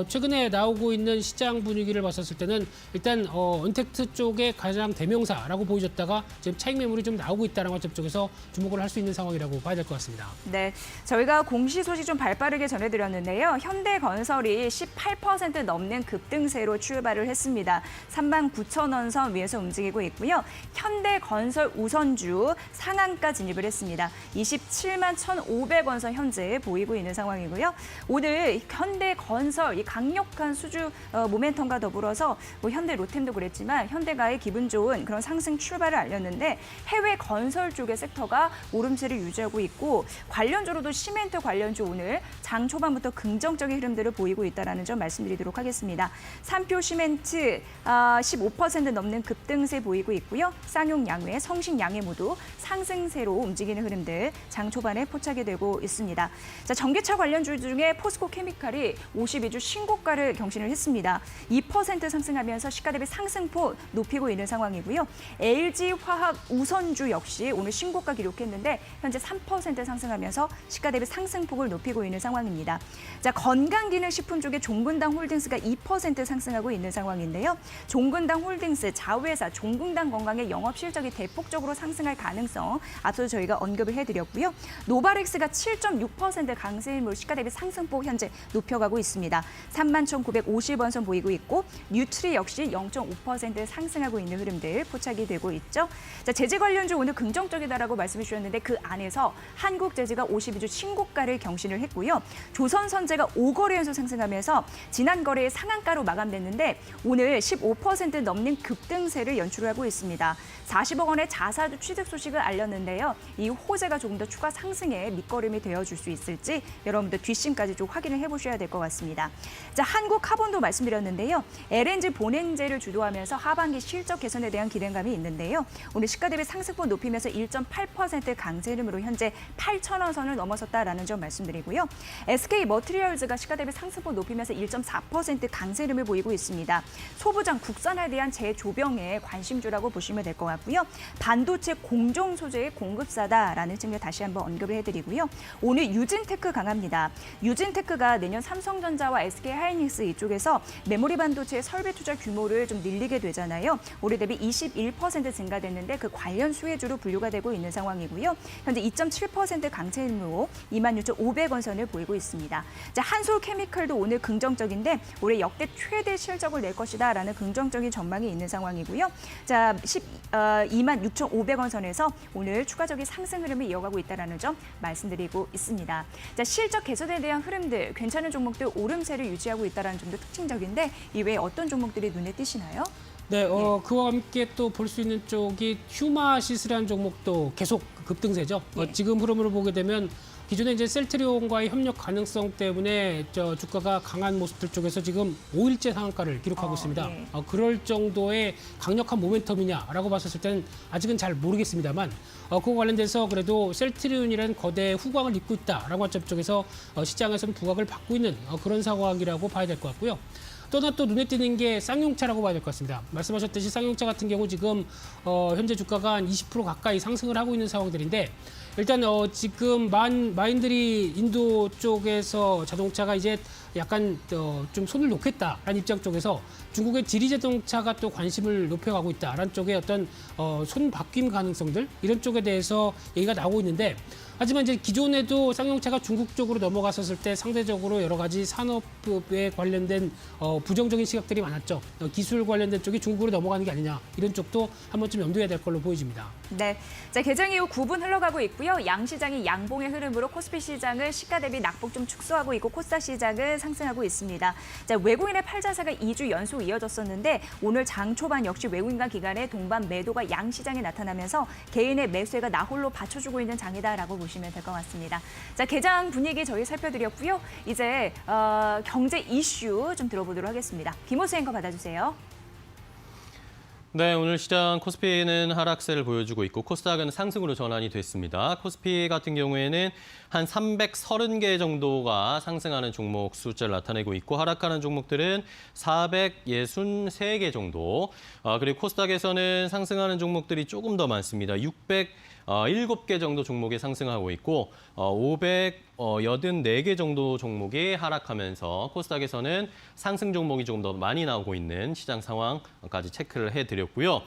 최근에 나오고 있는 시장 분위기를 봤었을 때는 일단 언택트 쪽의 가장 대명사라고 보여졌다가 지금 차익 매물이 좀 나오고 있다는 관점 쪽에서 주목을 할 수 있는 상황이라고 봐야 될 것 같습니다. 네, 저희가 공시 소식 좀 발빠르게 전해드렸는데요. 현대건설이 18% 넘는 급등세로 출발을 했습니다. 39,000원 선 위에서 움직이고 있고요. 현대건설 우선주 상한가 진입을 했습니다. 271,500원 선 현재 보이고 있는 상황이고요. 오늘 현대건설 있는데요. 이 강력한 수주 모멘텀과 더불어서 뭐 현대 로템도 그랬지만 현대가의 기분 좋은 그런 상승 출발을 알렸는데 해외 건설 쪽의 섹터가 오름세를 유지하고 있고 관련주로도 시멘트 관련주 오늘 장 초반부터 긍정적인 흐름들을 보이고 있다는 점 말씀드리도록 하겠습니다. 삼표 시멘트 15% 넘는 급등세 보이고 있고요. 쌍용 양회, 성신 양회 모두 상승세로 움직이는 흐름들 장 초반에 포착이 되고 있습니다. 자, 전기차 관련주 중에 포스코 케미칼이 52주 신고가를 경신을 했습니다. 2% 상승하면서 시가 대비 상승폭 높이고 있는 상황이고요. LG 화학 우선주 역시 오늘 신고가 기록했는데 현재 3% 상승하면서 시가 대비 상승폭을 높이고 있는 상황입니다. 자, 건강기능식품 쪽에 종근당 홀딩스가 2% 상승하고 있는 상황인데요. 종근당 홀딩스 자회사 종근당 건강의 영업 실적이 대폭적으로 상승할 가능성 앞서 저희가 언급을 해드렸고요. 노바렉스가 7.6% 강세임으로 시가 대비 상승폭 현재 높여가고 있습니다. 31,950원 선 보이고 있고 뉴트리 역시 0.5% 상승하고 있는 흐름들 포착이 되고 있죠. 자, 제재 관련주 오늘 긍정적이다라고 말씀해 주셨는데 그 안에서 한국제재가 52주 신고가를 경신을 했고요. 조선선제가 5거래 연속 상승하면서 지난 거래의 상한가로 마감됐는데 오늘 15% 넘는 급등세를 연출하고 있습니다. 40억 원의 자사주 취득 소식을 알렸는데요. 이 호재가 조금 더 추가 상승에 밑거름이 되어줄 수 있을지 여러분들 뒷심까지 좀 확인을 해보셔야 될 것 같습니다. 자, 한국카본도 말씀드렸는데요. LNG 본행제를 주도하면서 하반기 실적 개선에 대한 기대감이 있는데요. 오늘 시가 대비 상승폭 높이면서 1.8% 강세 흐름으로 현재 8,000원 선을 넘어섰다라는 점 말씀드리고요. SK 머티리얼즈가 시가 대비 상승폭 높이면서 1.4% 강세 흐름을 보이고 있습니다. 소부장 국산화에 대한 재조병의 관심주라고 보시면 될 것 같고요. 반도체 공정 소재의 공급사다라는 측면 다시 한번 언급을 해드리고요. 오늘 유진테크 강합니다. 유진테크가 내년 삼성전자와 SK하이닉스 이쪽에서 메모리 반도체 설비 투자 규모를 좀 늘리게 되잖아요. 올해 대비 21% 증가됐는데 그 관련 수혜주로 분류가 되고 있는 상황이고요. 현재 2.7% 강세 흐름으로 26,500원 선을 보이고 있습니다. 자, 한솔케미칼도 오늘 긍정적인데 올해 역대 최대 실적을 낼 것이다라는 긍정적인 전망이 있는 상황이고요. 자, 26,500원 선에서 오늘 추가적인 상승 흐름을 이어가고 있다는 점 말씀드리고 있습니다. 자, 실적 개선에 대한 흐름들, 괜찮은 종목들 오름세를 유지하고 있다는 점도 특징적인데 이외에 어떤 종목들이 눈에 띄시나요? 네, 그와 함께 또 볼 수 있는 쪽이 휴마시스라는 종목도 계속 급등세죠. 지금 흐름으로 보게 되면 기존에 이제 셀트리온과의 협력 가능성 때문에 주가가 강한 모습들 쪽에서 지금 5일째 상한가를 기록하고 있습니다. 네. 그럴 정도의 강력한 모멘텀이냐라고 봤었을 때는 아직은 잘 모르겠습니다만 그와 관련돼서 그래도 셀트리온이라는 거대 후광을 입고 있다라고 관점 쪽에서 시장에서는 부각을 받고 있는 그런 상황이라고 봐야 될 것 같고요. 또 하나 또 눈에 띄는 게 쌍용차라고 봐야 될 것 같습니다. 말씀하셨듯이 쌍용차 같은 경우 지금 현재 주가가 한 20% 가까이 상승을 하고 있는 상황들인데 일단 지금 마인들이 인도 쪽에서 자동차가 이제 약간 좀 손을 놓겠다라는 입장 쪽에서 중국의 지리 자동차가 또 관심을 높여가고 있다라는 쪽의 어떤 손 바뀜 가능성들 이런 쪽에 대해서 얘기가 나오고 있는데 하지만 이제 기존에도 쌍용차가 중국 쪽으로 넘어갔었을 때 상대적으로 여러 가지 산업에 관련된 부정적인 시각들이 많았죠. 기술 관련된 쪽이 중국으로 넘어가는 게 아니냐 이런 쪽도 한 번쯤 염두해야 될 걸로 보여집니다. 네, 자, 개장 이후 9분 흘러가고 있고요. 양시장이 양봉의 흐름으로 코스피 시장은 시가 대비 낙폭 좀 축소하고 있고 코스닥 시장은 상승하고 있습니다. 자, 외국인의 팔자세가 2주 연속 이어졌었는데 오늘 장 초반 역시 외국인과 기관의 동반 매도가 양시장에 나타나면서 개인의 매수세가 나홀로 받쳐주고 있는 장이다라고 보시면 될 것 같습니다. 자, 개장 분위기 저희 살펴드렸고요. 이제 경제 이슈 좀 들어보도록 하겠습니다. 김호수 앵커 받아주세요. 네, 오늘 시장 코스피는 하락세를 보여주고 있고 코스닥은 상승으로 전환이 됐습니다. 코스피 같은 경우에는 한 330개 정도가 상승하는 종목 숫자를 나타내고 있고 하락하는 종목들은 463개 정도. 그리고 코스닥에서는 상승하는 종목들이 조금 더 많습니다. 607개 정도 종목이 상승하고 있고 584개 정도 종목이 하락하면서 코스닥에서는 상승 종목이 조금 더 많이 나오고 있는 시장 상황까지 체크를 해드렸고요.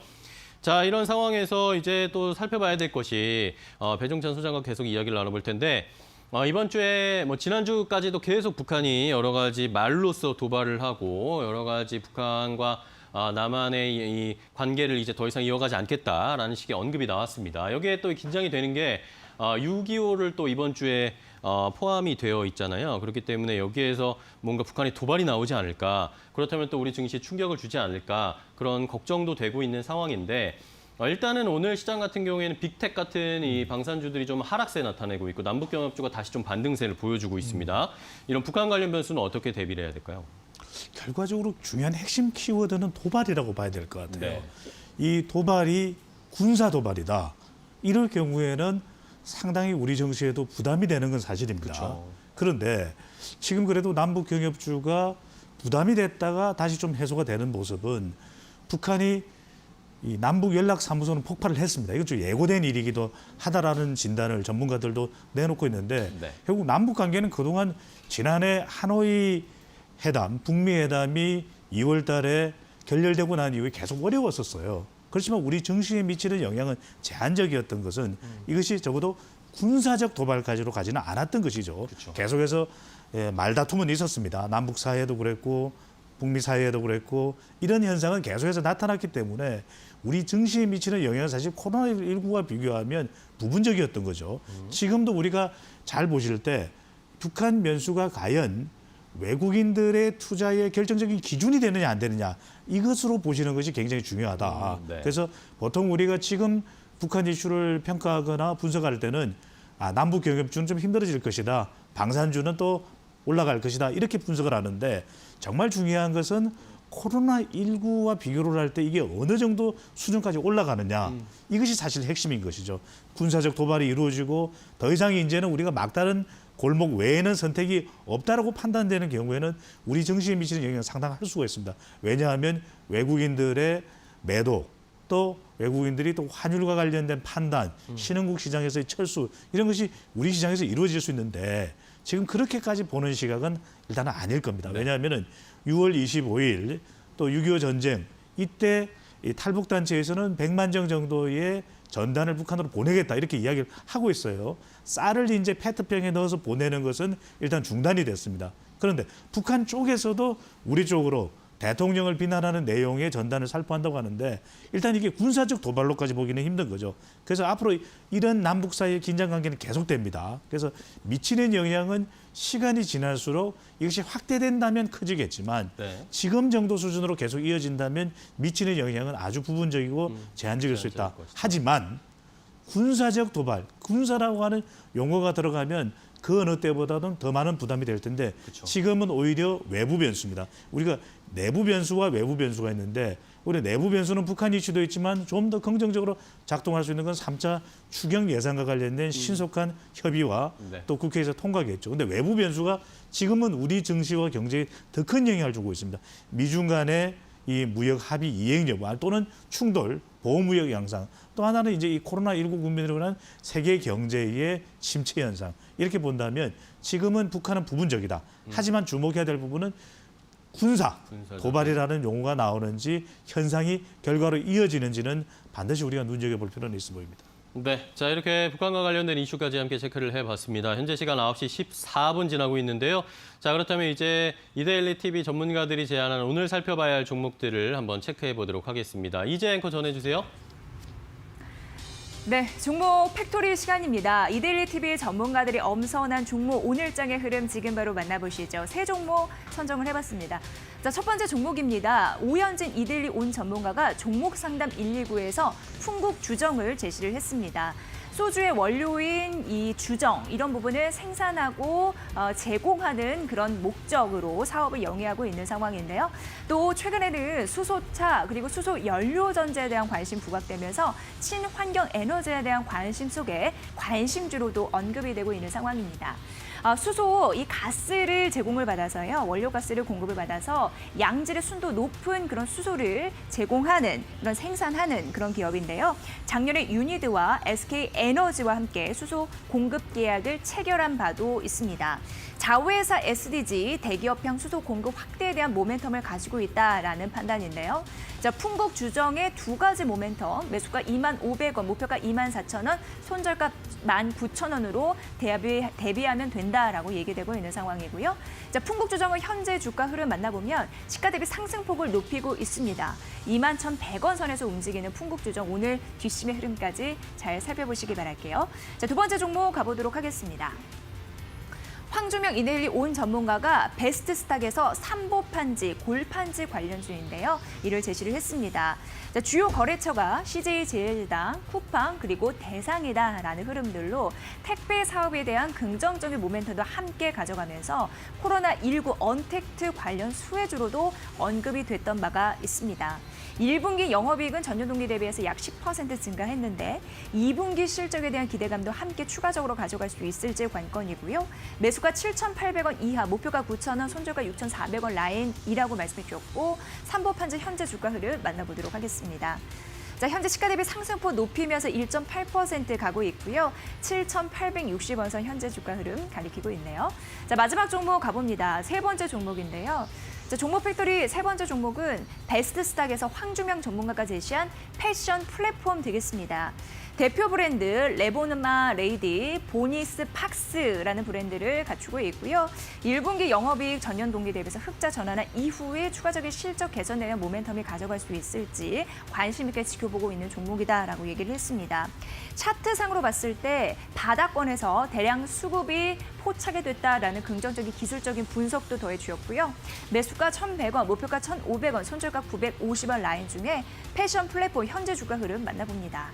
자, 이런 상황에서 이제 또 살펴봐야 될 것이 배종찬 소장과 계속 이야기를 나눠볼 텐데 이번 주에 지난주까지도 계속 북한이 여러 가지 말로써 도발을 하고 여러 가지 북한과 남한의 이 관계를 이제 더 이상 이어가지 않겠다라는 식의 언급이 나왔습니다. 여기에 또 긴장이 되는 게 6.25를 또 이번 주에 포함이 되어 있잖아요. 그렇기 때문에 여기에서 뭔가 북한이 도발이 나오지 않을까, 그렇다면 또 우리 증시에 충격을 주지 않을까, 그런 걱정도 되고 있는 상황인데, 일단은 오늘 시장 같은 경우에는 빅텍 같은 이 방산주들이 좀 하락세 나타내고 있고 남북경협주가 다시 좀 반등세를 보여주고 있습니다. 이런 북한 관련 변수는 어떻게 대비를 해야 될까요? 결과적으로 중요한 핵심 키워드는 도발이라고 봐야 될 것 같아요. 네. 이 도발이 군사 도발이다. 이럴 경우에는 상당히 우리 정치에도 부담이 되는 건 사실입니다. 그렇죠. 그런데 지금 그래도 남북 경협주가 부담이 됐다가 다시 좀 해소가 되는 모습은 북한이 이 남북 연락 사무소는 폭발을 했습니다. 이건 좀 예고된 일이기도 하다라는 진단을 전문가들도 내놓고 있는데 네. 결국 남북 관계는 그동안 지난해 하노이 회담, 북미 회담이 2월 달에 결렬되고 난 이후에 계속 어려웠었어요. 그렇지만 우리 정치에 미치는 영향은 제한적이었던 것은 이것이 적어도 군사적 도발까지로 가지는 않았던 것이죠. 그렇죠. 계속해서 말다툼은 있었습니다. 남북 사이에도 그랬고 북미 사이에도 그랬고 이런 현상은 계속해서 나타났기 때문에 우리 정치에 미치는 영향은 사실 코로나19와 비교하면 부분적이었던 거죠. 지금도 우리가 잘 보실 때 북한 변수가 과연 외국인들의 투자의 결정적인 기준이 되느냐 안 되느냐 이것으로 보시는 것이 굉장히 중요하다. 네. 그래서 보통 우리가 지금 북한 이슈를 평가하거나 분석할 때는 남북 경협주는 좀 힘들어질 것이다. 방산주는 또 올라갈 것이다. 이렇게 분석을 하는데 정말 중요한 것은 코로나19와 비교를 할 때 이게 어느 정도 수준까지 올라가느냐. 이것이 사실 핵심인 것이죠. 군사적 도발이 이루어지고 더 이상 이제는 우리가 막다른 골목 외에는 선택이 없다라고 판단되는 경우에는 우리 정치에 미치는 영향은 상당할 수가 있습니다. 왜냐하면 외국인들의 매도 또 외국인들이 또 환율과 관련된 판단, 신흥국 시장에서의 철수 이런 것이 우리 시장에서 이루어질 수 있는데 지금 그렇게까지 보는 시각은 일단은 아닐 겁니다. 왜냐하면 6월 25일 또 6.25 전쟁 이때 이 탈북단체에서는 100만 정 정도의 전단을 북한으로 보내겠다 이렇게 이야기를 하고 있어요. 쌀을 이제 페트병에 넣어서 보내는 것은 일단 중단이 됐습니다. 그런데 북한 쪽에서도 우리 쪽으로 대통령을 비난하는 내용의 전단을 살포한다고 하는데 일단 이게 군사적 도발로까지 보기는 힘든 거죠. 그래서 앞으로 이런 남북 사이의 긴장 관계는 계속됩니다. 그래서 미치는 영향은 시간이 지날수록 이것이 확대된다면 커지겠지만 네. 지금 정도 수준으로 계속 이어진다면 미치는 영향은 아주 부분적이고 제한적일 수 있다. 제한적일 것이다. 하지만 군사적 도발, 군사라고 하는 용어가 들어가면 그 어느 때보다는 더 많은 부담이 될 텐데 지금은 오히려 외부 변수입니다. 우리가 내부 변수와 외부 변수가 있는데 우리 내부 변수는 북한 이슈도 있지만 좀 더 긍정적으로 작동할 수 있는 건 3차 추경 예산과 관련된 신속한 협의와 네. 또 국회에서 통과겠죠. 근데 외부 변수가 지금은 우리 증시와 경제에 더 큰 영향을 주고 있습니다. 미중 간의 이 무역 합의 이행 여부 또는 충돌, 보호무역 양상 또 하나는 이제 이 코로나19 국면으로 인한 세계 경제의 침체 현상 이렇게 본다면 지금은 북한은 부분적이다. 하지만 주목해야 될 부분은 군사 도발이라는 용어가 나오는지 현상이 결과로 이어지는지는 반드시 우리가 눈여겨볼 필요는 있어 보입니다. 네, 자 이렇게 북한과 관련된 이슈까지 함께 체크를 해봤습니다. 현재 시간 9시 14분 지나고 있는데요. 자 그렇다면 이제 이데일리 TV 전문가들이 제안한 오늘 살펴봐야 할 종목들을 한번 체크해 보도록 하겠습니다. 이재 앵커 전해주세요. 네, 종목 팩토리 시간입니다. 이데일리 TV 전문가들이 엄선한 종목 오늘장의 흐름 지금 바로 만나보시죠. 세 종목 선정을 해봤습니다. 자, 첫 번째 종목입니다. 오현진 이데일리 온 전문가가 종목 상담 119에서 풍국 주정을 제시를 했습니다. 소주의 원료인 이 주정 이런 부분을 생산하고 제공하는 그런 목적으로 사업을 영위하고 있는 상황인데요. 또 최근에는 수소차 그리고 수소 연료 전지에 대한 관심 부각되면서 친환경 에너지에 대한 관심 속에 관심주로도 언급이 되고 있는 상황입니다. 수소 이 가스를 제공을 받아서요. 원료 가스를 공급을 받아서 양질의 순도 높은 그런 수소를 제공하는 그런 생산하는 그런 기업인데요. 작년에 유니드와 SK 에너지와 함께 수소 공급 계약을 체결한 바도 있습니다. 자회사 SDG 대기업형 수소 공급 확대에 대한 모멘텀을 가지고 있다라는 판단인데요. 자, 풍국 주정의 두 가지 모멘텀, 매수가 25,500원, 목표가 24,000원, 손절가 19,000원으로 대비하면 된다라고 얘기되고 있는 상황이고요. 자, 풍국 주정의 현재 주가 흐름 만나보면 시가 대비 상승폭을 높이고 있습니다. 21,100원 선에서 움직이는 풍국 주정 오늘 뒷심의 흐름까지 잘 살펴보시기 바랄게요. 자, 두 번째 종목 가보도록 하겠습니다. 황주명 이데일리 온 전문가가 베스트 스탁에서 삼보판지, 골판지 관련주인데요. 이를 제시를 했습니다. 자, 주요 거래처가 CJ제일당, 쿠팡, 그리고 대상이다라는 흐름들로 택배 사업에 대한 긍정적인 모멘텀도 함께 가져가면서 코로나19 언택트 관련 수혜주로도 언급이 됐던 바가 있습니다. 1분기 영업이익은 전년 동기 대비해서 약 10% 증가했는데 2분기 실적에 대한 기대감도 함께 추가적으로 가져갈 수 있을지 관건이고요. 매수가 7,800원 이하, 목표가 9,000원, 손절가 6,400원 라인이라고 말씀해 주셨고 삼보판지 현재 주가 흐름 만나보도록 하겠습니다. 자, 현재 시가 대비 상승폭 높이면서 1.8% 가고 있고요. 7,860원선 현재 주가 흐름 가리키고 있네요. 자, 마지막 종목 가봅니다. 세 번째 종목인데요. 자, 종목 팩토리 세 번째 종목은 베스트 스탁에서 황주명 전문가가 제시한 패션 플랫폼 되겠습니다. 대표 브랜드 레보누마 레이디, 보니스 팍스라는 브랜드를 갖추고 있고요. 1분기 영업이익 전년 동기 대비해서 흑자 전환한 이후에 추가적인 실적 개선에 대한 모멘텀이 가져갈 수 있을지 관심 있게 지켜보고 있는 종목이다라고 얘기를 했습니다. 차트상으로 봤을 때 바닥권에서 대량 수급이 포착이 됐다라는 긍정적인 기술적인 분석도 더해주었고요. 매수가 1,100원, 목표가 1,500원, 손절가 950원 라인 중에 패션 플랫폼 현재 주가 흐름 만나봅니다.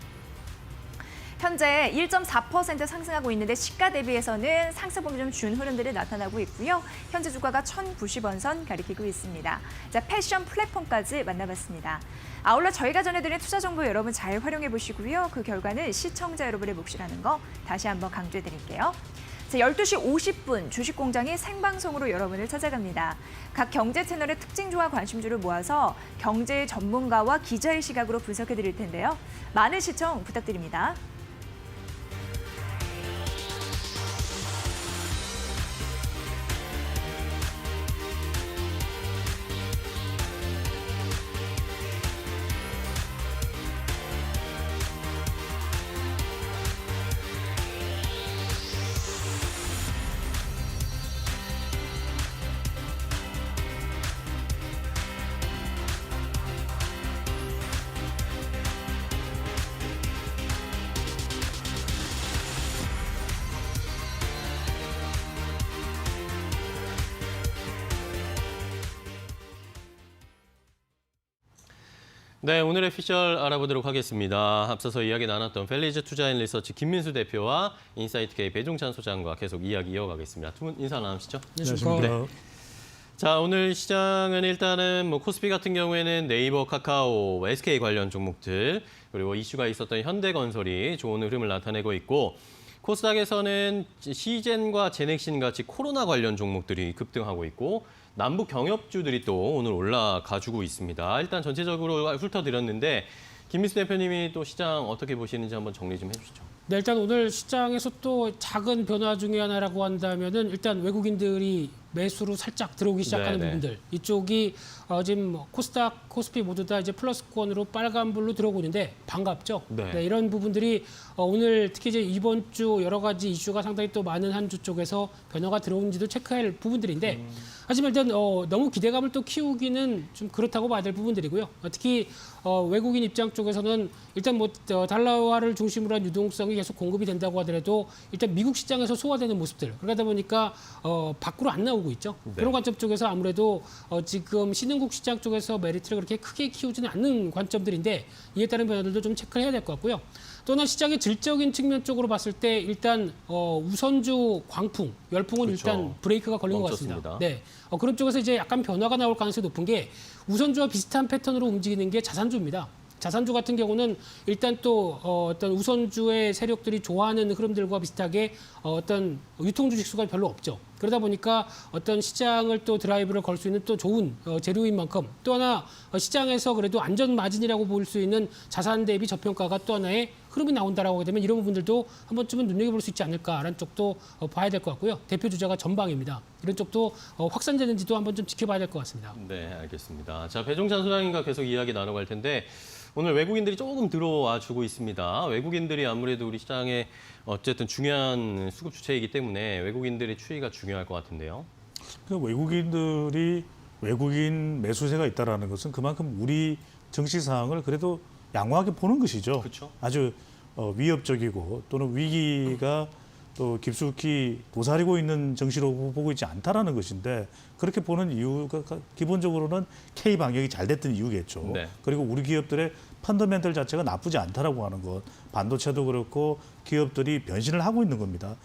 현재 1.4% 상승하고 있는데 시가 대비해서는 상승폭이 좀 준 흐름들이 나타나고 있고요. 현재 주가가 1,090원 선 가리키고 있습니다. 자, 패션 플랫폼까지 만나봤습니다. 아울러 저희가 전해드린 투자 정보 여러분 잘 활용해 보시고요. 그 결과는 시청자 여러분의 몫이라는 거 다시 한번 강조해 드릴게요. 자, 12시 50분 주식공장이 생방송으로 여러분을 찾아갑니다. 각 경제 채널의 특징주와 관심주를 모아서 경제 전문가와 기자의 시각으로 분석해 드릴 텐데요. 많은 시청 부탁드립니다. 네, 오늘의 피셜 알아보도록 하겠습니다. 앞서서 이야기 나눴던 펠리즈 투자인 리서치 김민수 대표와 인사이트K 배종찬 소장과 계속 이야기 이어가겠습니다. 두 분 인사 나누시죠. 안녕하십니까. 자, 오늘 시장은 일단은 코스피 같은 경우에는 네이버, 카카오, SK 관련 종목들 그리고 이슈가 있었던 현대건설이 좋은 흐름을 나타내고 있고 코스닥에서는 시젠과 제넥신 같이 코로나 관련 종목들이 급등하고 있고 남북 경협주들이 또 오늘 올라가주고 있습니다. 일단 전체적으로 훑어드렸는데 김민수 대표님이 또 시장 어떻게 보시는지 한번 정리 좀 해주시죠. 네, 일단 오늘 시장에서 또 작은 변화 중에 하나라고 한다면은 일단 외국인들이 매수로 살짝 들어오기 시작하는 네네. 부분들. 이쪽이 지금 코스닥, 코스피 모두 다 이제 플러스권으로 빨간불로 들어오고 있는데 반갑죠. 네. 이런 부분들이 오늘 특히 이제 이번 주 여러 가지 이슈가 상당히 또 많은 한 주 쪽에서 변화가 들어오는지도 체크할 부분들인데 하지만 일단 너무 기대감을 또 키우기는 좀 그렇다고 봐야 될 부분들이고요. 특히 외국인 입장 쪽에서는 일단 달러화를 중심으로 한 유동성이 계속 공급이 된다고 하더라도 일단 미국 시장에서 소화되는 모습들 그러다 보니까 밖으로 안 나오고 있죠. 네. 그런 관점 쪽에서 아무래도 지금 신흥국 시장 쪽에서 메리트를 그렇게 크게 키우지는 않는 관점들인데 이에 따른 변화들도 좀 체크를 해야 될 것 같고요. 또한 시장의 질적인 측면 쪽으로 봤을 때 일단 우선주 광풍, 열풍은 그렇죠. 일단 브레이크가 걸린 멈췄습니다. 것 같습니다. 네, 그런 쪽에서 이제 약간 변화가 나올 가능성이 높은 게 우선주와 비슷한 패턴으로 움직이는 게 자산주입니다. 자산주 같은 경우는 일단 또 어떤 우선주의 세력들이 좋아하는 흐름들과 비슷하게 어떤 유통 주식 수가 별로 없죠. 그러다 보니까 어떤 시장을 또 드라이브를 걸 수 있는 또 좋은 재료인 만큼 또 하나 시장에서 그래도 안전 마진이라고 볼 수 있는 자산 대비 저평가가 또 하나의 흐름이 나온다라고 하게 되면 이런 부분들도 한 번쯤은 눈여겨볼 수 있지 않을까라는 쪽도 봐야 될 것 같고요. 대표 주자가 전방입니다. 이런 쪽도 확산되는지도 한번 좀 지켜봐야 될 것 같습니다. 네, 알겠습니다. 자, 배종찬 소장님과 계속 이야기 나눠갈 텐데 오늘 외국인들이 조금 들어와 주고 있습니다. 외국인들이 아무래도 우리 시장에 어쨌든 중요한 수급 주체이기 때문에 외국인들의 추이가 중요할 것 같은데요. 외국인들이 외국인 매수세가 있다는 것은 그만큼 우리 정치 상황을 그래도 양호하게 보는 것이죠. 그렇죠. 아주 위협적이고 또는 위기가 또 깊숙이 도사리고 있는 정시로 보고 있지 않다라는 것인데 그렇게 보는 이유가 기본적으로는 K 방역이 잘 됐던 이유겠죠. 네. 그리고 우리 기업들의 펀더멘털 자체가 나쁘지 않다라고 하는 것, 반도체도 그렇고 기업들이 변신을 하고 있는 겁니다.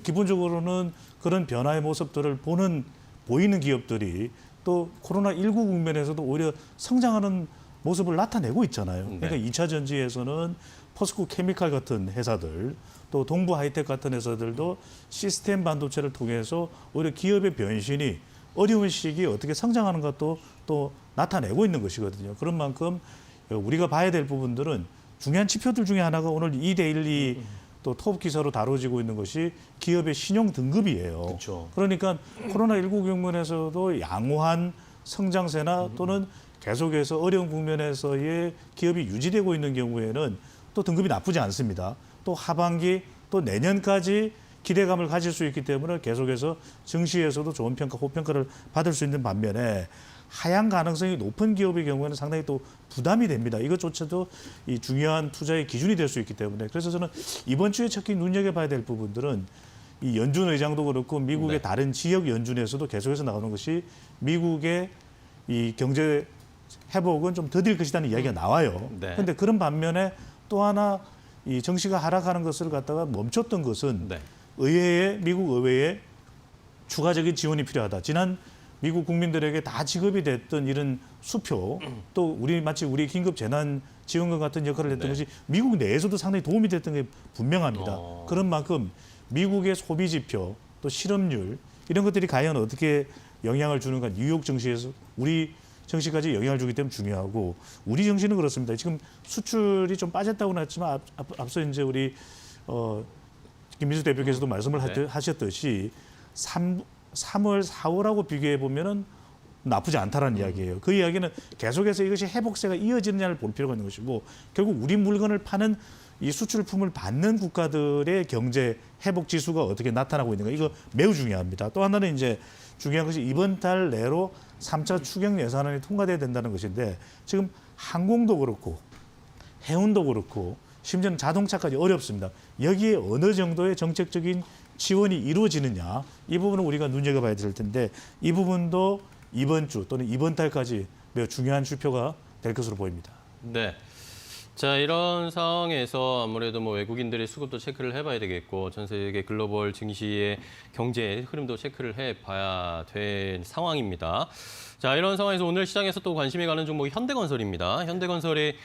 기본적으로는 그런 변화의 모습들을 보이는 기업들이 또 코로나19 국면에서도 오히려 성장하는 모습을 나타내고 있잖아요. 그러니까 네. 2차 전지에서는 포스코 케미칼 같은 회사들, 또 동부 하이텍 같은 회사들도 시스템 반도체를 통해서 오히려 기업의 변신이 어려운 시기에 어떻게 성장하는 것도 또 나타내고 있는 것이거든요. 그런 만큼 우리가 봐야 될 부분들은 중요한 지표들 중에 하나가 오늘 2대1이 또 톱 기사로 다뤄지고 있는 것이 기업의 신용 등급이에요. 그렇죠. 그러니까 코로나19 국면에서도 양호한 성장세나 또는 계속해서 어려운 국면에서의 기업이 유지되고 있는 경우에는 또 등급이 나쁘지 않습니다. 또 하반기 또 내년까지 기대감을 가질 수 있기 때문에 계속해서 증시에서도 좋은 평가, 고평가를 받을 수 있는 반면에 하향 가능성이 높은 기업의 경우에는 상당히 또 부담이 됩니다. 이것조차도 이 중요한 투자의 기준이 될 수 있기 때문에 그래서 저는 이번 주에 특히 눈여겨봐야 될 부분들은 이 연준 의장도 그렇고 미국의 네. 다른 지역 연준에서도 계속해서 나오는 것이 미국의 이 경제 회복은 좀 더딜 것이라는 이야기가 나와요. 네. 그런데 그런 반면에 또 하나 이 정시가 하락하는 것을 갖다가 멈췄던 것은 네. 미국 의회에 추가적인 지원이 필요하다. 지난 미국 국민들에게 다 지급이 됐던 이런 수표, 또 마치 우리 긴급 재난 지원금 같은 역할을 했던 네. 것이 미국 내에서도 상당히 도움이 됐던 게 분명합니다. 그런 만큼 미국의 소비 지표, 또 실업률 이런 것들이 과연 어떻게 영향을 주는가 뉴욕 증시에서 우리 증시까지 영향을 주기 때문에 중요하고 우리 증시는 그렇습니다. 지금 수출이 좀 빠졌다고는 했지만 앞서 이제 우리 김민수 대표께서도 말씀을 네. 하셨듯이 3월, 4월하고 비교해 보면은 나쁘지 않다라는 이야기예요. 그 이야기는 계속해서 이것이 회복세가 이어지느냐를 볼 필요가 있는 것이고 결국 우리 물건을 파는 이 수출품을 받는 국가들의 경제 회복 지수가 어떻게 나타나고 있는가 이거 매우 중요합니다. 또 하나는 이제 중요한 것이 이번 달 내로 3차 추경 예산안이 통과돼야 된다는 것인데 지금 항공도 그렇고 해운도 그렇고 심지어는 자동차까지 어렵습니다. 여기에 어느 정도의 정책적인 지원이 이루어지느냐 이 부분은 우리가 눈여겨봐야 될 텐데 이 부분도 이번 주 또는 이번 달까지 매우 중요한 지표가 될 것으로 보입니다. 네. 자, 이런 상황에서 아무래도 뭐 외국인들의 수급도 체크를 해봐야 되겠고 전 세계 글로벌 증시의 경제 흐름도 체크를 해봐야 될 상황입니다. 자, 이런 상황에서 오늘 시장에서 또 관심이 가는 종목이 현대건설입니다. 현대건설의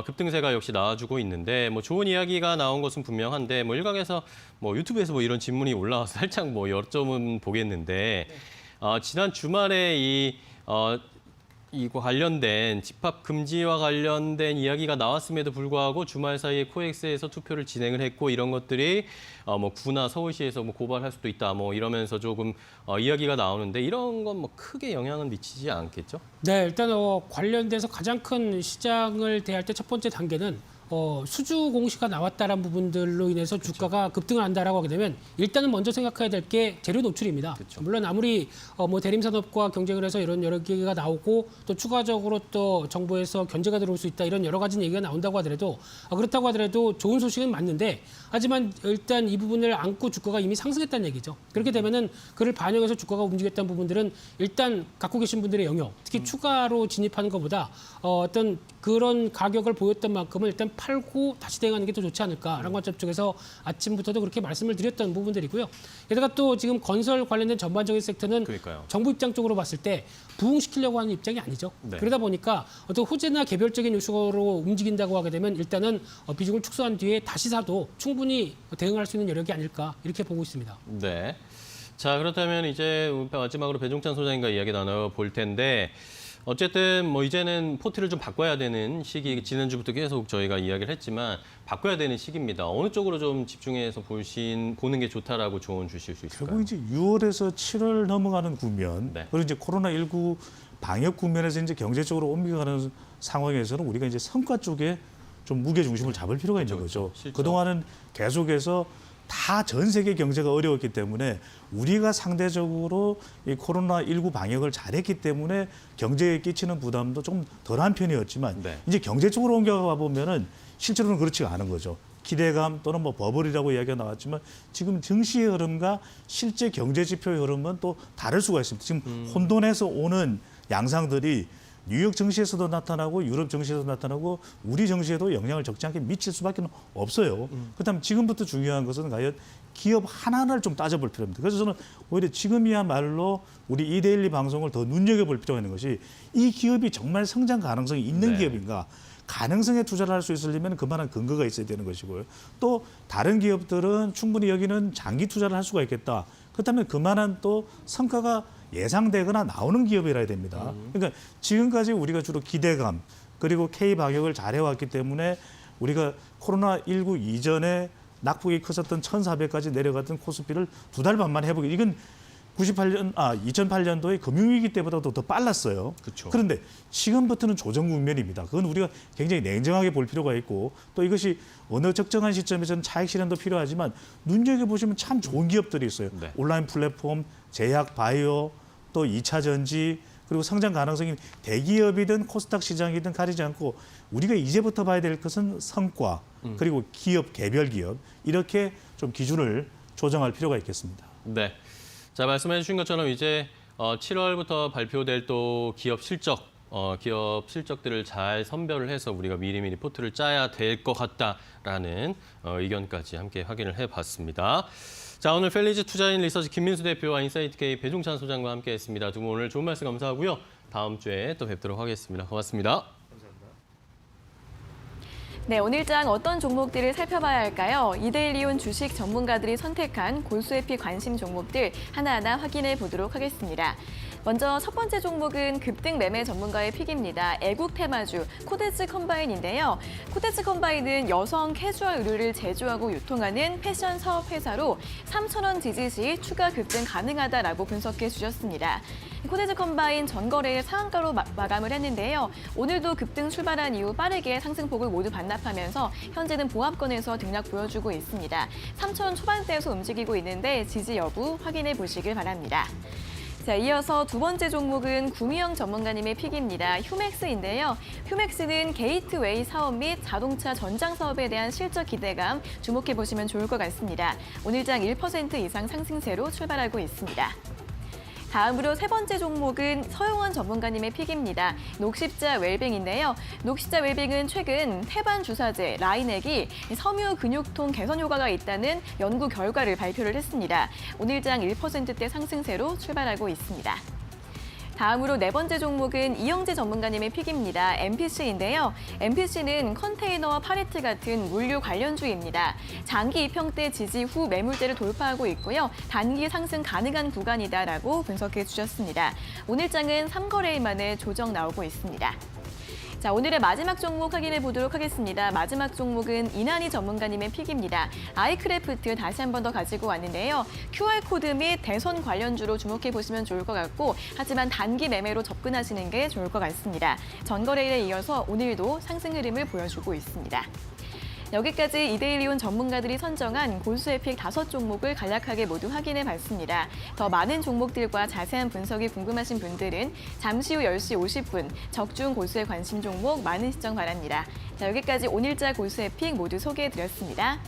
급등세가 역시 나와주고 있는데 뭐 좋은 이야기가 나온 것은 분명한데 뭐 일각에서 뭐 유튜브에서 뭐 이런 질문이 올라와서 살짝 뭐 여쭤은 보겠는데 지난 주말에 이거 관련된 집합 금지와 관련된 이야기가 나왔음에도 불구하고 주말 사이에 코엑스에서 투표를 진행을 했고 이런 것들이 뭐 구나 서울시에서 뭐 고발할 수도 있다 뭐 이러면서 조금 이야기가 나오는데 이런 건 뭐 크게 영향은 미치지 않겠죠? 네, 일단 관련돼서 가장 큰 시장을 대할 때 첫 번째 단계는 수주 공시가 나왔다는 부분들로 인해서 주가가 급등을 한다라고 하게 되면 일단은 먼저 생각해야 될 게 재료 노출입니다. 그렇죠. 물론 아무리 뭐 대림산업과 경쟁을 해서 이런 여러 개가 나오고 또 추가적으로 또 정부에서 견제가 들어올 수 있다 이런 여러 가지 얘기가 나온다고 하더라도 그렇다고 하더라도 좋은 소식은 맞는데 하지만 일단 이 부분을 안고 주가가 이미 상승했다는 얘기죠. 그렇게 되면은 그를 반영해서 주가가 움직였다는 부분들은 일단 갖고 계신 분들의 영역, 특히 추가로 진입하는 것보다 어떤 그런 가격을 보였던 만큼은 일단 팔고 다시 대응하는 게 더 좋지 않을까라는 관점 쪽에서 아침부터도 그렇게 말씀을 드렸던 부분들이고요. 게다가 또 지금 건설 관련된 전반적인 섹터는 그러니까요. 정부 입장 쪽으로 봤을 때 부흥시키려고 하는 입장이 아니죠. 네. 그러다 보니까 어떤 호재나 개별적인 요소로 움직인다고 하게 되면 일단은 비중을 축소한 뒤에 다시 사도 충분히 대응할 수 있는 여력이 아닐까 이렇게 보고 있습니다. 네. 자, 그렇다면 이제 마지막으로 배종찬 소장님과 이야기 나눠볼 텐데 어쨌든 뭐 이제는 포트를 좀 바꿔야 되는 시기, 지난주부터 계속 저희가 이야기를 했지만 바꿔야 되는 시기입니다. 어느 쪽으로 좀 집중해서 보는 게 좋다라고 조언 주실 수 있을까요? 결국 이제 6월에서 7월 넘어가는 국면, 네. 그리고 이제 코로나19 방역 국면에서 이제 경제적으로 옮겨가는 상황에서는 우리가 이제 성과 쪽에 좀 무게 중심을 잡을 필요가 있는 거죠. 실적. 그동안은 계속해서 다 전 세계 경제가 어려웠기 때문에 우리가 상대적으로 이 코로나19 방역을 잘했기 때문에 경제에 끼치는 부담도 좀 덜한 편이었지만 네. 이제 경제 쪽으로 옮겨가 보면은 실제로는 그렇지가 않은 거죠. 기대감 또는 뭐 버블이라고 이야기가 나왔지만 지금 증시의 흐름과 실제 경제 지표의 흐름은 또 다를 수가 있습니다. 지금 혼돈해서 오는 양상들이 뉴욕 증시에서도 나타나고 유럽 증시에서도 나타나고 우리 증시에도 영향을 적지 않게 미칠 수밖에 없어요. 그렇다면 지금부터 중요한 것은 과연 기업 하나하나를 좀 따져볼 필요합니다. 그래서 저는 오히려 지금이야말로 우리 이데일리 방송을 더 눈여겨볼 필요가 있는 것이 이 기업이 정말 성장 가능성이 있는 네. 기업인가. 가능성에 투자를 할 수 있으려면 그만한 근거가 있어야 되는 것이고요. 또 다른 기업들은 충분히 여기는 장기 투자를 할 수가 있겠다. 그렇다면 그만한 또 성과가 예상되거나 나오는 기업이라야 됩니다. 그러니까 지금까지 우리가 주로 기대감 그리고 K 방역을 잘해왔기 때문에 우리가 코로나19 이전에 낙폭이 컸었던 1,400까지 내려갔던 코스피를 2달 반 만에 회복이 이건 2008년도에 금융위기 때보다도 더 빨랐어요. 그쵸. 그런데 지금부터는 조정 국면입니다. 그건 우리가 굉장히 냉정하게 볼 필요가 있고 또 이것이 어느 적정한 시점에서는 차익 실현도 필요하지만 눈여겨보시면 참 좋은 기업들이 있어요. 네. 온라인 플랫폼, 제약, 바이오, 또 2차 전지 그리고 성장 가능성이 대기업이든 코스닥 시장이든 가리지 않고 우리가 이제부터 봐야 될 것은 성과 그리고 기업, 개별 기업 이렇게 좀 기준을 조정할 필요가 있겠습니다. 네. 자, 말씀해 주신 것처럼 이제 7월부터 발표될 또 기업 실적들을 잘 선별을 해서 우리가 미리미리 리포트를 짜야 될 것 같다라는 의견까지 함께 확인을 해봤습니다. 자, 오늘 펠리즈 투자인 리서치 김민수 대표와 인사이트K 배종찬 소장과 함께했습니다. 두 분 오늘 좋은 말씀 감사하고요. 다음 주에 또 뵙도록 하겠습니다. 고맙습니다. 네, 오늘장 어떤 종목들을 살펴봐야 할까요? 이데일리온 주식 전문가들이 선택한 골수에피 관심 종목들 하나하나 확인해 보도록 하겠습니다. 먼저 첫 번째 종목은 급등 매매 전문가의 픽입니다. 애국 테마주 코데츠 컴바인인데요. 코데츠 컴바인은 여성 캐주얼 의류를 제조하고 유통하는 패션 사업 회사로 3,000원 지지 시 추가 급등 가능하다라고 분석해 주셨습니다. 코데츠 컴바인 전거래일 상한가로 마감을 했는데요. 오늘도 급등 출발한 이후 빠르게 상승폭을 모두 반납하면서 현재는 보합권에서 등락 보여주고 있습니다. 3,000원 초반대에서 움직이고 있는데 지지 여부 확인해 보시길 바랍니다. 자, 이어서 두 번째 종목은 구미영 전문가님의 픽입니다. 휴맥스인데요. 휴맥스는 게이트웨이 사업 및 자동차 전장 사업에 대한 실적 기대감 주목해 보시면 좋을 것 같습니다. 오늘장 1% 이상 상승세로 출발하고 있습니다. 다음으로 세 번째 종목은 서용원 전문가님의 픽입니다. 녹십자 웰빙인데요. 녹십자 웰빙은 최근 태반 주사제 라이넥이 섬유 근육통 개선 효과가 있다는 연구 결과를 발표를 했습니다. 오늘장 1%대 상승세로 출발하고 있습니다. 다음으로 네 번째 종목은 이영재 전문가님의 픽입니다. MPC인데요. MPC는 컨테이너와 팔레트 같은 물류 관련주입니다. 장기 입형대 지지 후 매물대를 돌파하고 있고요. 단기 상승 가능한 구간이다라고 분석해 주셨습니다. 오늘장은 3거래일 만에 조정 나오고 있습니다. 자, 오늘의 마지막 종목 확인해 보도록 하겠습니다. 마지막 종목은 이난희 전문가님의 픽입니다. 아이크래프트 다시 한 번 더 가지고 왔는데요. QR코드 및 대선 관련주로 주목해 보시면 좋을 것 같고 하지만 단기 매매로 접근하시는 게 좋을 것 같습니다. 전거래일에 이어서 오늘도 상승 흐름을 보여주고 있습니다. 여기까지 이데일리온 전문가들이 선정한 골수의 픽 5종목을 간략하게 모두 확인해 봤습니다. 더 많은 종목들과 자세한 분석이 궁금하신 분들은 잠시 후 10시 50분 적중 골수의 관심 종목 많은 시청 바랍니다. 자, 여기까지 오늘자 골수의 픽 모두 소개해 드렸습니다.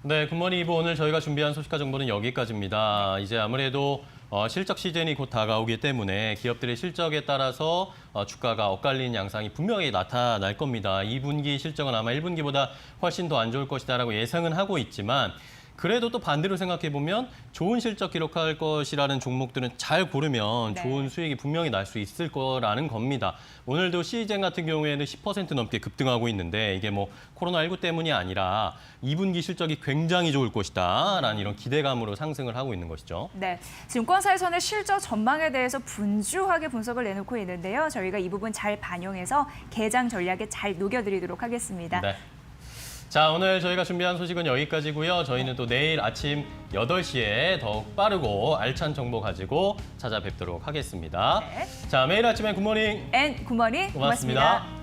네, 굿모닝 이브 오늘 저희가 준비한 소식과 정보는 여기까지입니다. 이제 아무래도 실적 시즌이 곧 다가오기 때문에 기업들의 실적에 따라서 주가가 엇갈리는 양상이 분명히 나타날 겁니다. 2분기 실적은 아마 1분기보다 훨씬 더 안 좋을 것이다라고 예상은 하고 있지만 그래도 또 반대로 생각해 보면 좋은 실적 기록할 것이라는 종목들은 잘 고르면 네. 좋은 수익이 분명히 날 수 있을 거라는 겁니다. 오늘도 시젠 같은 경우에는 10% 넘게 급등하고 있는데 이게 뭐 코로나19 때문이 아니라 2분기 실적이 굉장히 좋을 것이다라는 이런 기대감으로 상승을 하고 있는 것이죠. 네, 증권사에서는 실적 전망에 대해서 분주하게 분석을 내놓고 있는데요. 저희가 이 부분 잘 반영해서 개장 전략에 잘 녹여드리도록 하겠습니다. 네. 자, 오늘 저희가 준비한 소식은 여기까지고요. 저희는 또 내일 아침 8시에 더욱 빠르고 알찬 정보 가지고 찾아뵙도록 하겠습니다. 네. 자, 매일 아침에 굿모닝 앤 굿모닝 고맙습니다.